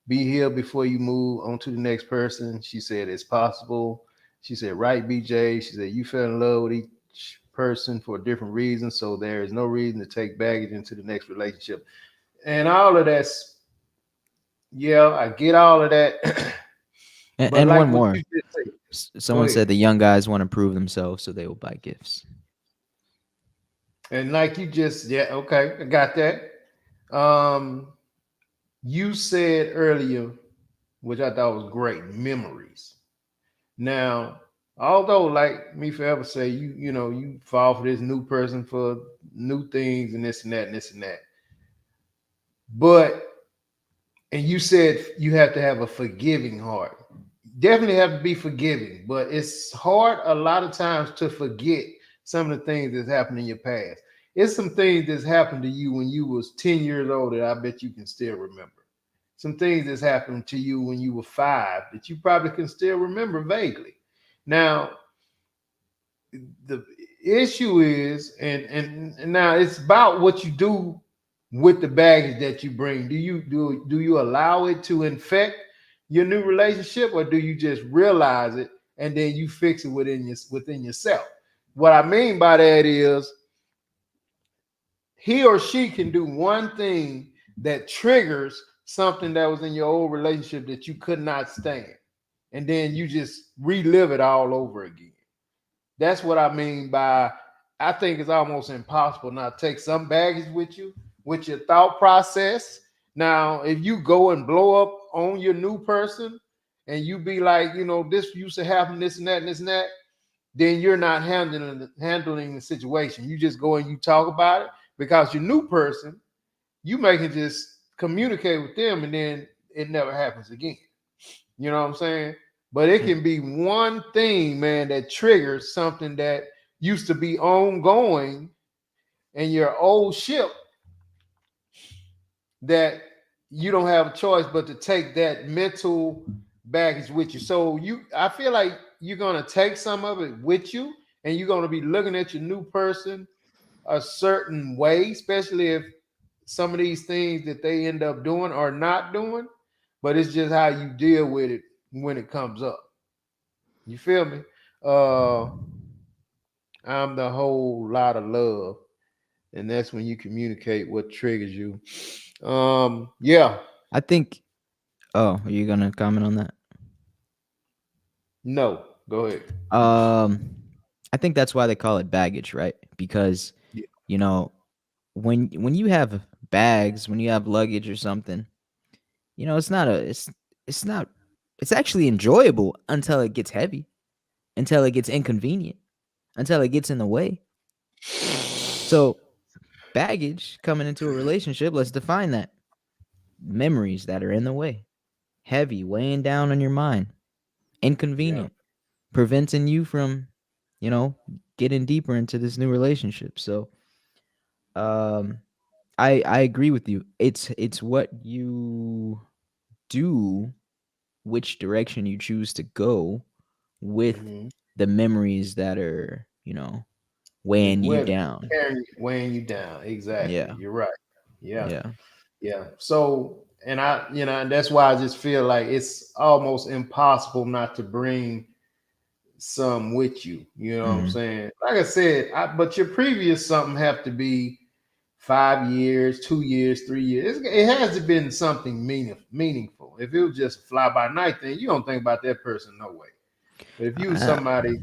Be healed before you move on to the next person. She said it's possible. She said, right, BJ. She said you fell in love with each person for a different reason, so there is no reason to take baggage into the next relationship. And all of that's, yeah, I get all of that. And, But and one like what more. you just said, go Someone ahead. said the young guys want to prove themselves, so they will buy gifts. And like you just, yeah, okay, I got that. Um, you said earlier, which I thought was great, memories. Now, although like me forever say you fall for this new person for new things and this and that and this and that. But and you said you have to have a forgiving heart. Definitely have to be forgiving, but it's hard a lot of times to forget some of the things that's happened in your past. It's some things that's happened to you when you was 10 years old that I bet you can still remember. Some things that's happened to you when you were 5 that you probably can still remember vaguely. Now, the issue is, and now it's about what you do with the baggage that you bring. Do you allow it to infect your new relationship, or do you just realize it and then you fix it within yourself? What I mean by that is he or she can do one thing that triggers something that was in your old relationship that you could not stand, and then you just relive it all over again. That's what I mean by I think it's almost impossible not to take some baggage with you, with your thought process. Now, if you go and blow up on your new person and you be like, this used to happen, this and that, and this and that, then you're not handling the situation. You just go and you talk about it because your new person, you may can just communicate with them and then it never happens again. You know what I'm saying? But it Mm. can be one thing, man, that triggers something that used to be ongoing in your old ship that you don't have a choice but to take that mental baggage with you. So I feel like you're gonna take some of it with you, and you're gonna be looking at your new person a certain way, especially if some of these things that they end up doing are not doing. But it's just how you deal with it when it comes up. You feel me? Uh, I'm the whole lot of love, and that's when you communicate what triggers you. Yeah, I think. Oh, are you gonna comment on that? no, go ahead. Um, I think that's why they call it baggage, right? Because Yeah. you know, when you have bags, when you have luggage or something, it's not it's not it's actually enjoyable until it gets heavy, until it gets inconvenient, until it gets in the way. So, baggage coming into a relationship, let's define that. Memories that are in the way, heavy, weighing down on your mind, Yeah. inconvenient, preventing you from, you know, getting deeper into this new relationship. So, um I agree with you. It's what you do, which direction you choose to go with Hmm. the memories that are, weighing you With down. weighing you down. Exactly. Yeah. You're right. Yeah. Yeah. Yeah. So, and and that's why I just feel like it's almost impossible not to bring some with you. You know what I'm Mhm. saying? Like I said, but your previous something have to be 5 years, 2 years, 3 years. It has to been something meaningful. If it was just a fly by night thing, you don't think about that person no way. But if you was Uh, somebody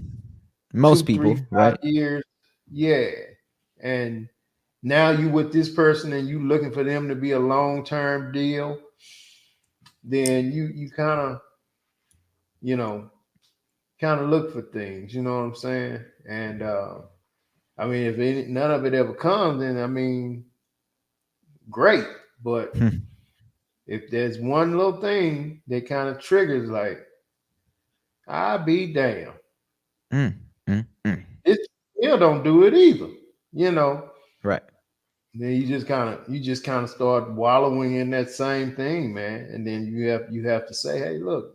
most two, three, people, five right? years, yeah, and now you with this person and you looking for them to be a long term deal, then you kind of you know kind of look for things. You know what I'm saying? And I mean, if none of it ever comes, then I mean, great. But if there's one little thing that kind of triggers, like, I be damn, Mm, mm. it still don't do it either. You know, Right. then you just kind of start wallowing in that same thing, man. And then you have to say, hey, look,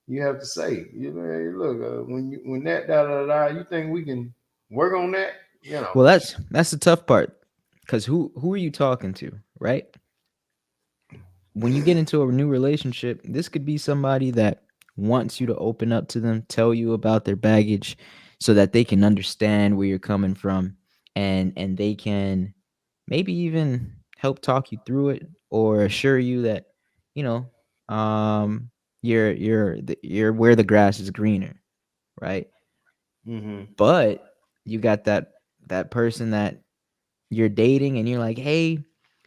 you have to say, hey, look, when that da da da, you think we can work on that? You know, Well, that's the tough part, because who are you talking to, right? When you get into a new relationship, this could be somebody that wants you to open up to them, tell you about their baggage, so that they can understand where you're coming from, and they can maybe even help talk you through it, or assure you that, you know, you're where the grass is greener, right? hmm But you got that person that you're dating, and you're like, hey,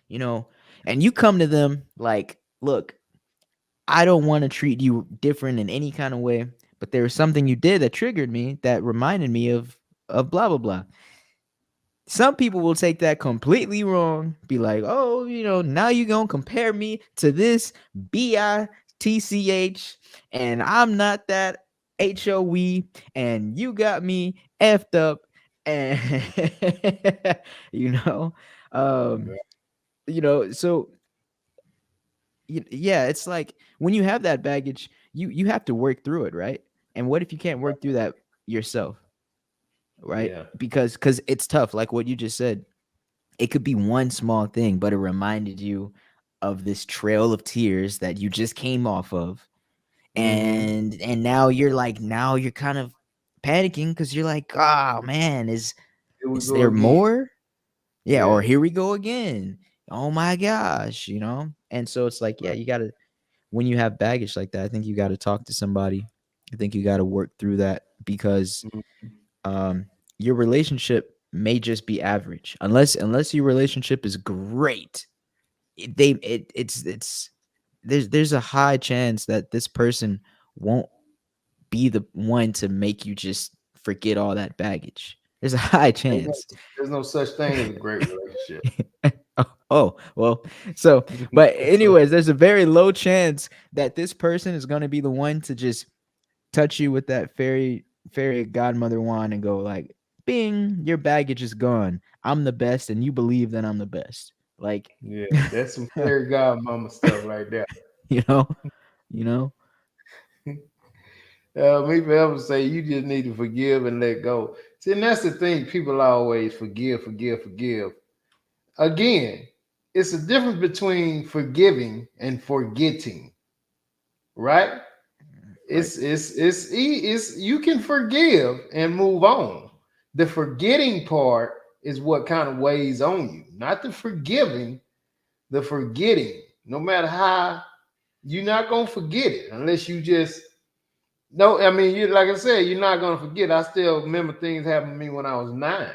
you know, and you come to them like, look, I don't want to treat you different in any kind of way, but there was something you did that triggered me, that reminded me of blah blah blah. Some people will take that completely wrong, be like, oh, now you gonna compare me to this bitch, and I'm not that hoe, and you got me effed up, and you know, um, so yeah, it's like when you have that baggage, you have to work through it, right? And what if you can't work through that yourself, right? yeah, Because it's tough, like what you just said. It could be one small thing, but it reminded you of this trail of tears that you just came off of, hmm and now you're kind of panicking, because you're like, oh man, is here we is go there again. more? Yeah, Yeah. or here we go again. Oh my gosh, and so it's like, yeah, Right. you gotta, when you have baggage like that, I think you got to talk to somebody. I think you got to work through that, because Mhm. um, your relationship may just be average, unless your relationship is great. It's there's a high chance that this person won't be the one to make you just forget all that baggage. There's a high There's no, chance. there's no such thing as a great relationship. Oh, well, so, but So, anyways, there's a very low chance that this person is going to be the one to just touch you with that fairy godmother wand and go like, bing, your baggage is gone, I'm the best, and you believe that I'm the best, like, yeah, that's some fairy godmama stuff right there. you know you know Me forever say you just need to forgive and let go. See, and that's the thing. People always forgive, forgive, forgive. Again, it's a difference between forgiving and forgetting, right? right. It's you can forgive and move on. The forgetting part is what kind of weighs on you, not the forgiving, the forgetting. No matter how, you're not gonna forget it unless you just No, I mean, you like I said, you're not gonna forget. I still remember things happened to me when I was 9.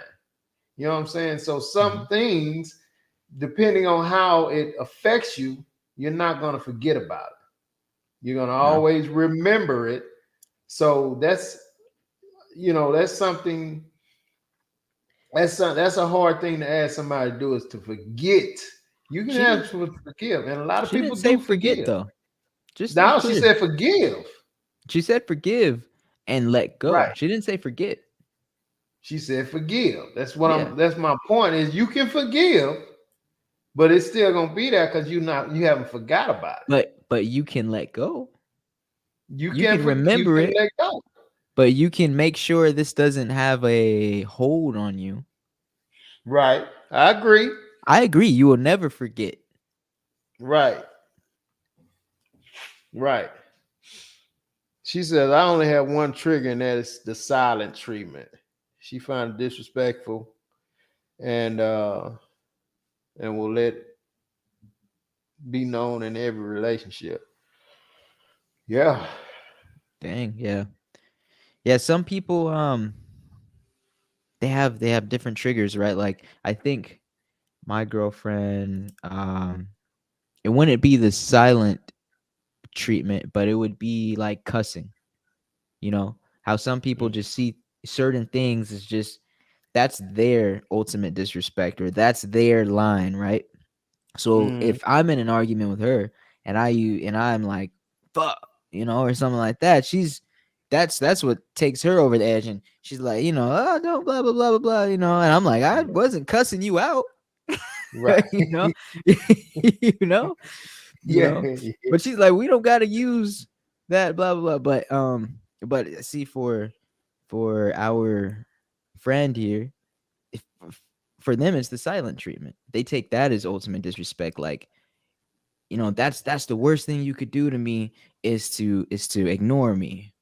You know what I'm saying? So some Mhm. things, depending on how it affects you, you're not gonna forget about it. You're gonna No. always remember it. So that's something that's a hard thing to ask somebody to do is to forget. You can She didn't. ask for forgive, and a lot of She people didn't say do forget forgive. though. Just to be Now she clear, said forgive. she said forgive and let go. Right. She didn't say forget. She said forgive. Yeah, That's my point is you can forgive, but it's still gonna be there because you haven't forgot about it. but you can let go. You can You remember can it, let go. but you can make sure this doesn't have a hold on you. Right. I agree. I agree. You will never forget. Right. Right. She says I only have one trigger, and that is the silent treatment. She found it disrespectful and will let be known in every relationship. Yeah. Dang, yeah. Yeah, some people they have different triggers, right? Like I think my girlfriend it wouldn't be the silent treatment, but it would be like cussing. You know, how some people just see certain things as just that's their ultimate disrespect or that's their line, right? So Mm-hmm. if I'm in an argument with her and I'm like, fuck, or something like that, that's what takes her over the edge. And she's like, oh no, blah blah blah blah blah, and I'm like, I wasn't cussing you out, Right. you know, you know, you Yeah. know. But she's like, we don't gotta use that, blah blah blah. But see, for our friend here, if, for them it's the silent treatment. They take that as ultimate disrespect. Like, that's the worst thing you could do to me is to ignore me.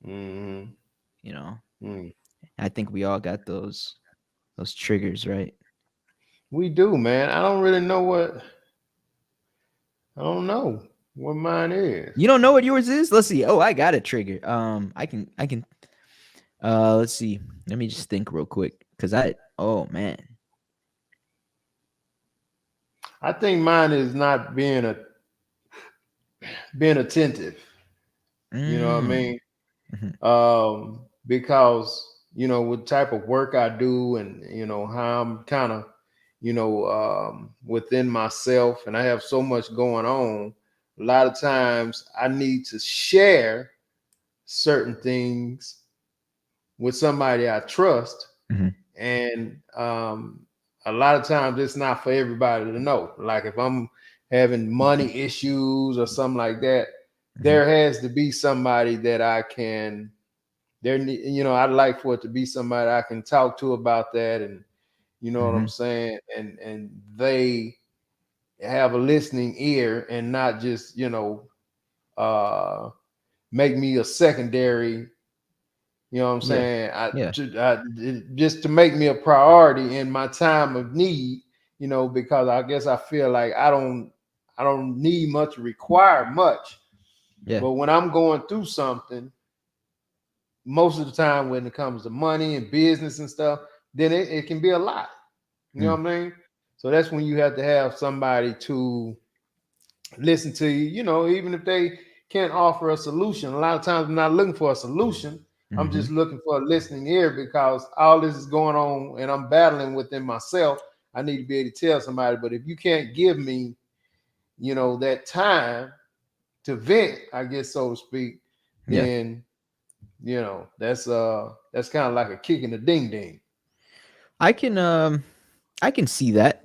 Mm-hmm. You know, Mm. I think we all got those triggers, right? We do, man. I don't know what mine is. You don't know what yours is? Let's see. Oh, I got a trigger. I can. Let's see. Let me just think real quick, cause oh man. I think mine is not being attentive. You know what I Mm. mean? Mhm. Because what type of work I do, and how I'm kind of within myself, and I have so much going on. A lot of times, I need to share certain things with somebody I trust, Mhm. and a lot of times it's not for everybody to know. Like if I'm having money issues or something like that, Mhm. there has to be somebody that I can. I'd like for it to be somebody I can talk to about that, and you know what I'm Mhm. saying, and they have a listening ear and not just uh, make me a secondary. You know what I'm Yeah. saying? Yeah. Just to make me a priority in my time of need. Because I guess I feel like I don't need much, require much. Yeah. But when I'm going through something, most of the time when it comes to money and business and stuff, then it can be a lot. You know Mm. what I mean? So that's when you have to have somebody to listen to you, even if they can't offer a solution. A lot of times I'm not looking for a solution. I'm Mhm. just looking for a listening ear because all this is going on and I'm battling within myself. I need to be able to tell somebody. But if you can't give me, that time to vent, I guess so to speak, Yeah. then that's kind of like a kick in the ding ding. I can I can see that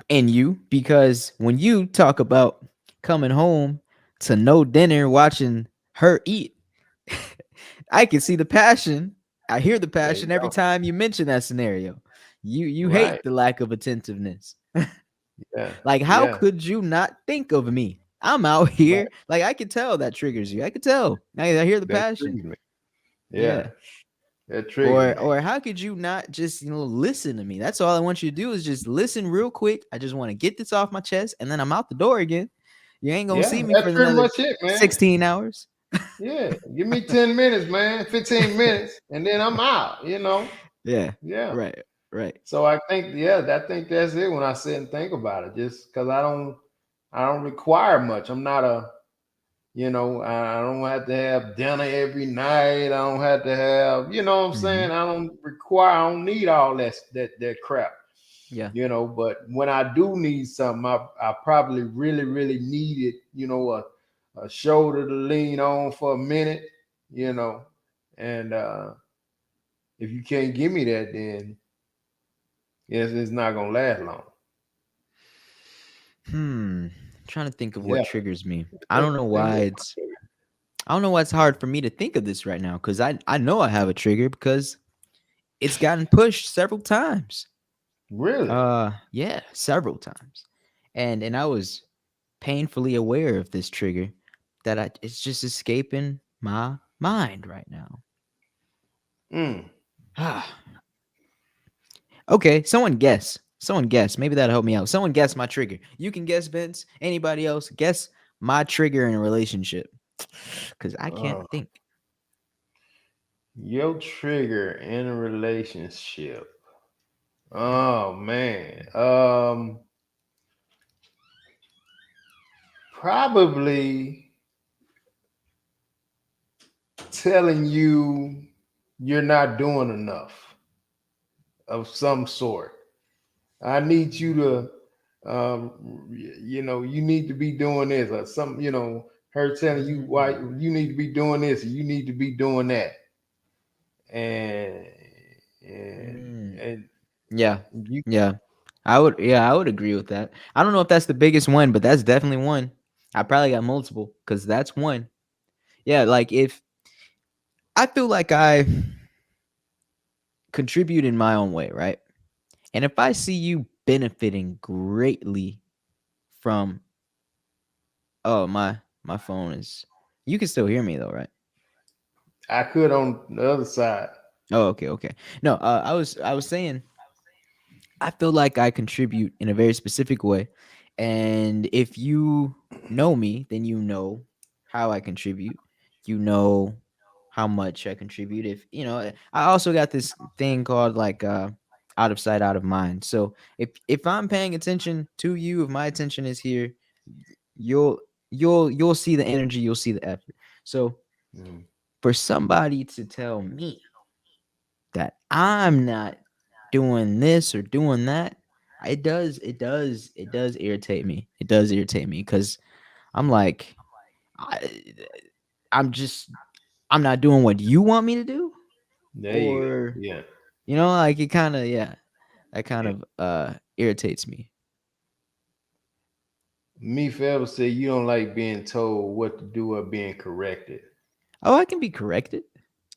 in you because when you talk about coming home to no dinner watching her eat, I can see the passion. I hear the There you passion every go. time you mention that scenario. You hate Right. the lack of attentiveness. Yeah. Like, how Yeah. could you not think of me? I'm out here. Right. Like, I could tell that triggers you. I could tell. I hear the That passion. triggers me. Yeah. Yeah. That triggers Or me. or how could you not just, listen to me? That's all I want you to do is just listen real quick. I just want to get this off my chest and then I'm out the door again. You ain't gonna Yeah, see me that's for pretty another much it, man. 16 hours. Yeah, give me 10 minutes, man, 15 minutes, and then I'm out, you know? Yeah. Yeah. Right. Right. So I think, yeah, I think that's it when I sit and think about it. Just because I don't require much. I'm not a, I don't have to have dinner every night. I don't have to have, you know what I'm Hmm. saying? I don't need all that crap, Yeah. but when I do need something, I probably really, really need it, a shoulder to lean on for a minute, you know, and if you can't give me that, then it's not gonna last long. Trying to think of what Yeah. triggers me. I Think, don't know think why what it's I don't know why it's hard for me to think of this right now because I know I have a trigger because it's gotten pushed several times. really. Yeah, several times. And I was painfully aware of this trigger that it's just escaping my mind right now. Mm. Okay, someone guess. Someone guess. Maybe that'll help me out. Someone guess my trigger. You can guess, Vince. Anybody else? Guess my trigger in a relationship. Cause I can't Uh, think. your trigger in a relationship. Oh man. Probably telling you you're not doing enough of some sort. I need you to, you need to be doing this or some, her telling you why Mm. you need to be doing this or you need to be doing that, and and Mm. and Yeah. you, Yeah. I would agree with that. I don't know if that's the biggest one, but that's definitely one. I probably got multiple because that's one. Yeah, like if I feel like I contribute in my own way, right? And if I see you benefiting greatly from oh my phone is you can still hear me though, right? I could on the other side. Oh, okay, okay. No, I was saying I feel like I contribute in a very specific way. And if you know me, then you know how I contribute. You know how much I contribute. If I also got this thing called like out of sight, out of mind. So if I'm paying attention to you, if my attention is here, you'll you'll see the energy, you'll see the effort. So Mm. for somebody to tell me that I'm not doing this or doing that, it does irritate me. It does irritate me because I'm like, I, I'm just I'm not doing what you want me to do, There you go. or Yeah. like it kind of that kind Yeah. of irritates me. Me forever say you don't like being told what to do or being corrected. Oh, I can be corrected.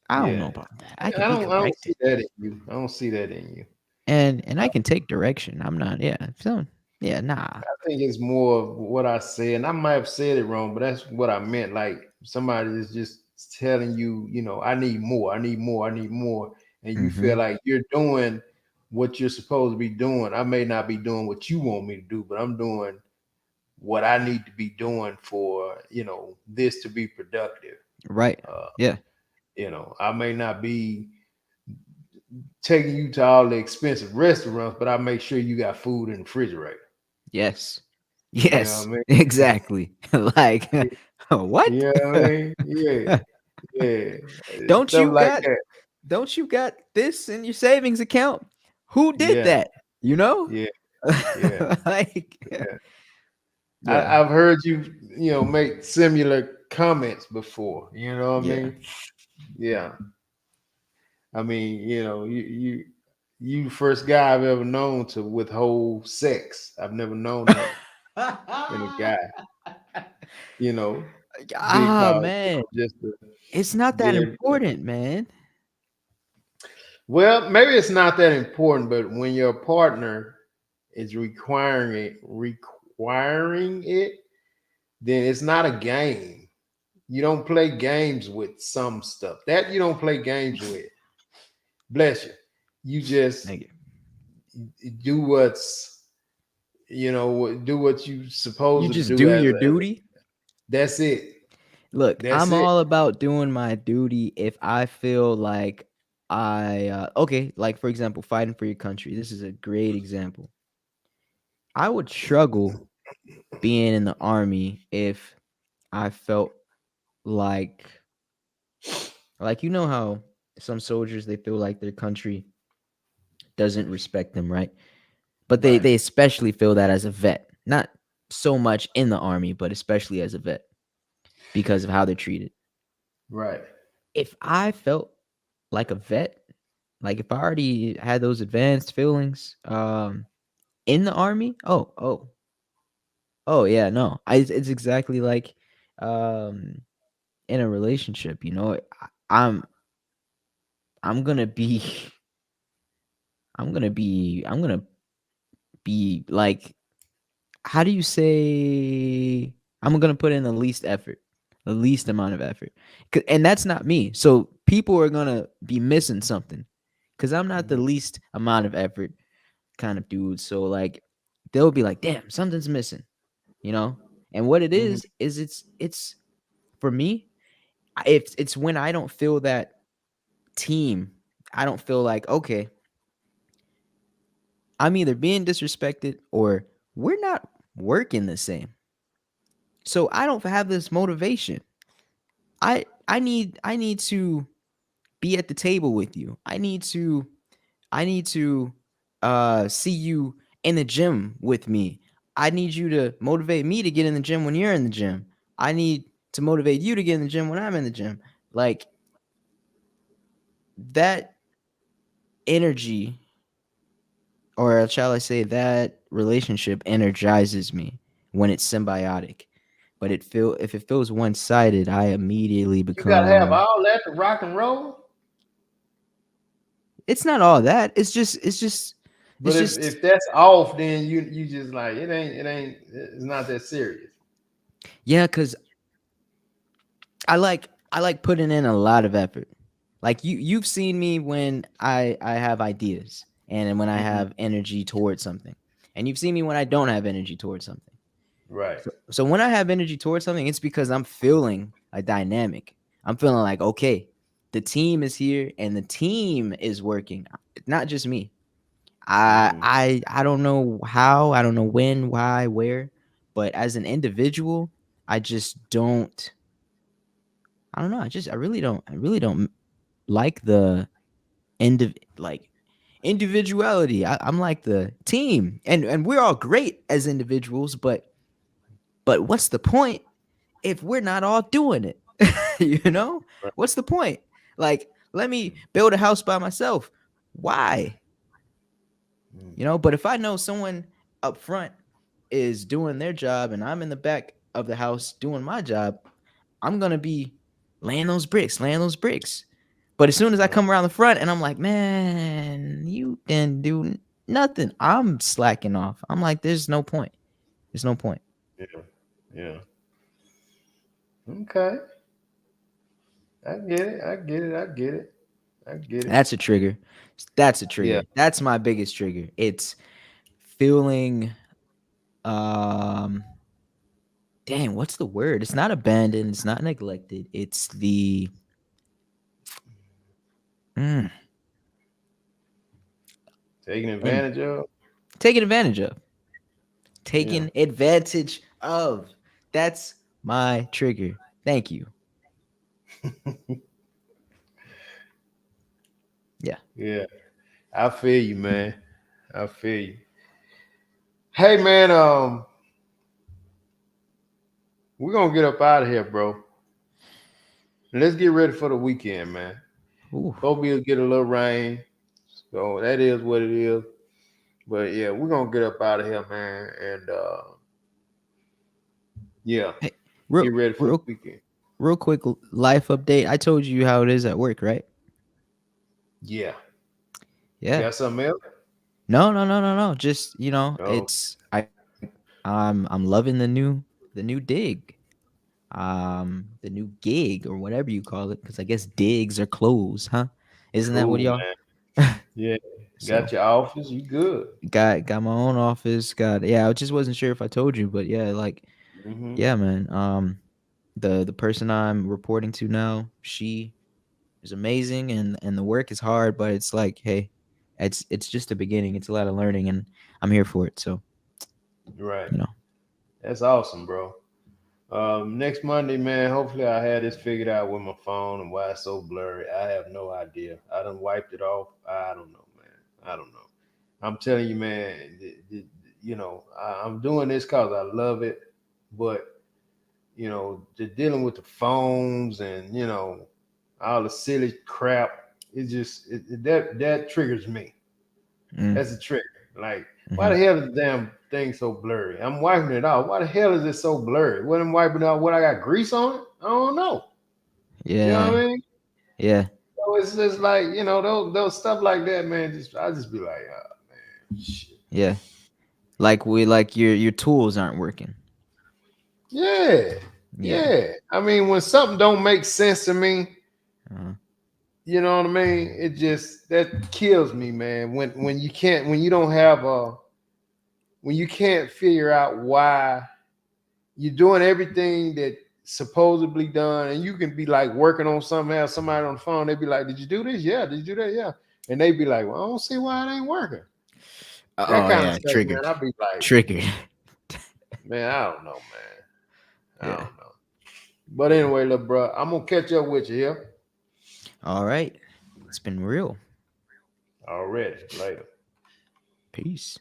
I don't know Yeah. about that. I can I be don't. I don't see corrected, that in you. I don't see that in you. and I can take direction. I'm not. Yeah. So yeah. Nah. I think it's more of what I said, and I might have said it wrong, but that's what I meant. Like somebody is just telling you, I need more, I need more, I need more, and you feel Mm-hmm. like you're doing what you're supposed to be doing. I may not be doing what you want me to do, but I'm doing what I need to be doing for this to be productive. Right. Uh, Yeah. I may not be taking you to all the expensive restaurants, but I make sure you got food in the refrigerator. Yes. You know Yes. what I Exactly. Like mean? what? You know what I mean? Yeah, yeah, don't stuff you like got that. don't you got this in your savings account? Who did Yeah, that? You know? yeah, yeah, Like yeah. yeah. I've heard you, make similar comments before. You know what I Yeah. mean? Yeah. I mean, you the first guy I've ever known to withhold sex. I've never known that in a guy. You know, Ah, because man. just to It's not that be able to. important, man. Well, maybe it's not that important, but when your partner is requiring it, then it's not a game. You don't play games with some stuff. That you don't play games with. Bless you. You just Thank you. do do what you You supposed to just do do as your a duty. that's it. Look, That's I'm it. all about doing my duty if I feel like okay, like for example, fighting for your country. This is a great example. I would struggle being in the army if I felt like you know how some soldiers they feel like their country doesn't respect them, right? But they Right. they especially feel that as a vet. Not so much in the army, but especially as a vet because of how they're treated. Right. If I felt like a vet, like if I already had those advanced feelings in the army, oh yeah, no. It's exactly like um in a relationship, you know. I'm going to be I'm going to be like how do you say I'm going to put in the least effort, the least amount of effort. And that's not me. So people are going to be missing something cuz I'm not the Mhm. least amount of effort kind of dude. So like they'll be like, "Damn, something's missing." You know? And what it Mhm. is it's for me, it's when I don't feel that team. I don't feel like, okay, I'm either being disrespected or we're not working the same. So I don't have this motivation. I need to be at the table with you. I need to see you in the gym with me. I need you to motivate me to get in the gym when you're in the gym. I need to motivate you to get in the gym when I'm in the gym. Like that energy, or shall I say that relationship energizes me when it's symbiotic. But if it feels one sided, I immediately You gotta have become. all that to rock and roll. It's not all that. It's But just if that's off, then you just like it ain't it's not that serious. yeah, because I like putting in a lot of effort. Like you've seen me when I have ideas and when I Hmm. have energy towards something, and you've seen me when I don't have energy towards something. Right. So when I have energy towards something, it's because I'm feeling a dynamic. I'm feeling like, okay, the team is here and the team is working, not just me. Hmm. I don't know how, I don't know when, why, where, but as an individual, I just don't. I don't know. I really don't like the like individuality. I'm like the team, and we're all great as individuals, but what's the point if we're not all doing it? You know? Right. What's the point? Like, let me build a house by myself. Why? Mm. You know, but if I know someone up front is doing their job and I'm in the back of the house doing my job, I'm going to be laying those bricks, laying those bricks. But as soon as I Right. come around the front and I'm like, man, you didn't do nothing, I'm slacking off. I'm like, there's no point. There's no point. Yeah. Yeah. Okay. I get it. I get it. I get it. I get it. That's a trigger. That's a Yeah. trigger. That's my biggest trigger. It's feeling um dang, what's the word? It's not abandoned, it's not neglected. It's the mm, Taking and advantage of. taken advantage of. Yeah. Taken advantage of. That's my trigger. Thank you. Yeah. Yeah. I feel you, man. I feel you. Hey, man. We're gonna get up out of here, bro. Let's get ready for the weekend, man. Ooh. Hope we'll get a little rain. So that is what it is. But yeah, we're gonna get up out of here, man. And yeah, Hey, real, get ready for the real, weekend. real quick life update. I told you how it is at work, right? Yeah. You Yeah. got something else? No, no, no, no, no. Just No. I'm loving the new dig. The new gig or whatever you call it, because I guess digs are closed, huh? Isn't that what Cool, y'all? man. Yeah. So Got your office. You good. got my own office. Got yeah. I just wasn't sure if I told you, but yeah, like Hmm. yeah, man. the person I'm reporting to now, she is amazing, and the work is hard, but it's like, hey, it's just the beginning. It's a lot of learning, and I'm here for it. So Right. you know, That's awesome, bro. Next Monday, man, hopefully I had this figured out with my phone and why it's so blurry. I have no idea. I done wiped it off. I don't know, man. I don't know. I'm telling you, man, I'm doing this because I love it, but, dealing with the phones and, all the silly crap, that triggers me. mm, That's a trigger. Like, why hmm the hell is the damn thing so blurry? I'm wiping it off. Why the hell is it so blurry? What I'm wiping out? What I got grease on it? I don't know. You know yeah, what I mean? yeah, So it's just like those stuff like that, man. I just be like, oh, man, shit. yeah. Like your tools aren't working. Yeah, Yeah. yeah. I mean, when something don't make sense to me, Uh, you know what I mean? It just that kills me, man. When you don't have a when you can't figure out why you're doing everything that supposedly done, and you can be like working on something else. Somebody on the phone, they be like, "Did you do this? Yeah. Did you do that? Yeah." And they be like, "Well, I don't see why it ain't working." That oh kind of yeah, stuff, man. triggered, I be like, triggered. man, I don't know, man. I Yeah, don't know. But yeah. anyway, look, bro, I'm gonna catch up with you here All right, it's been real. already later. Peace.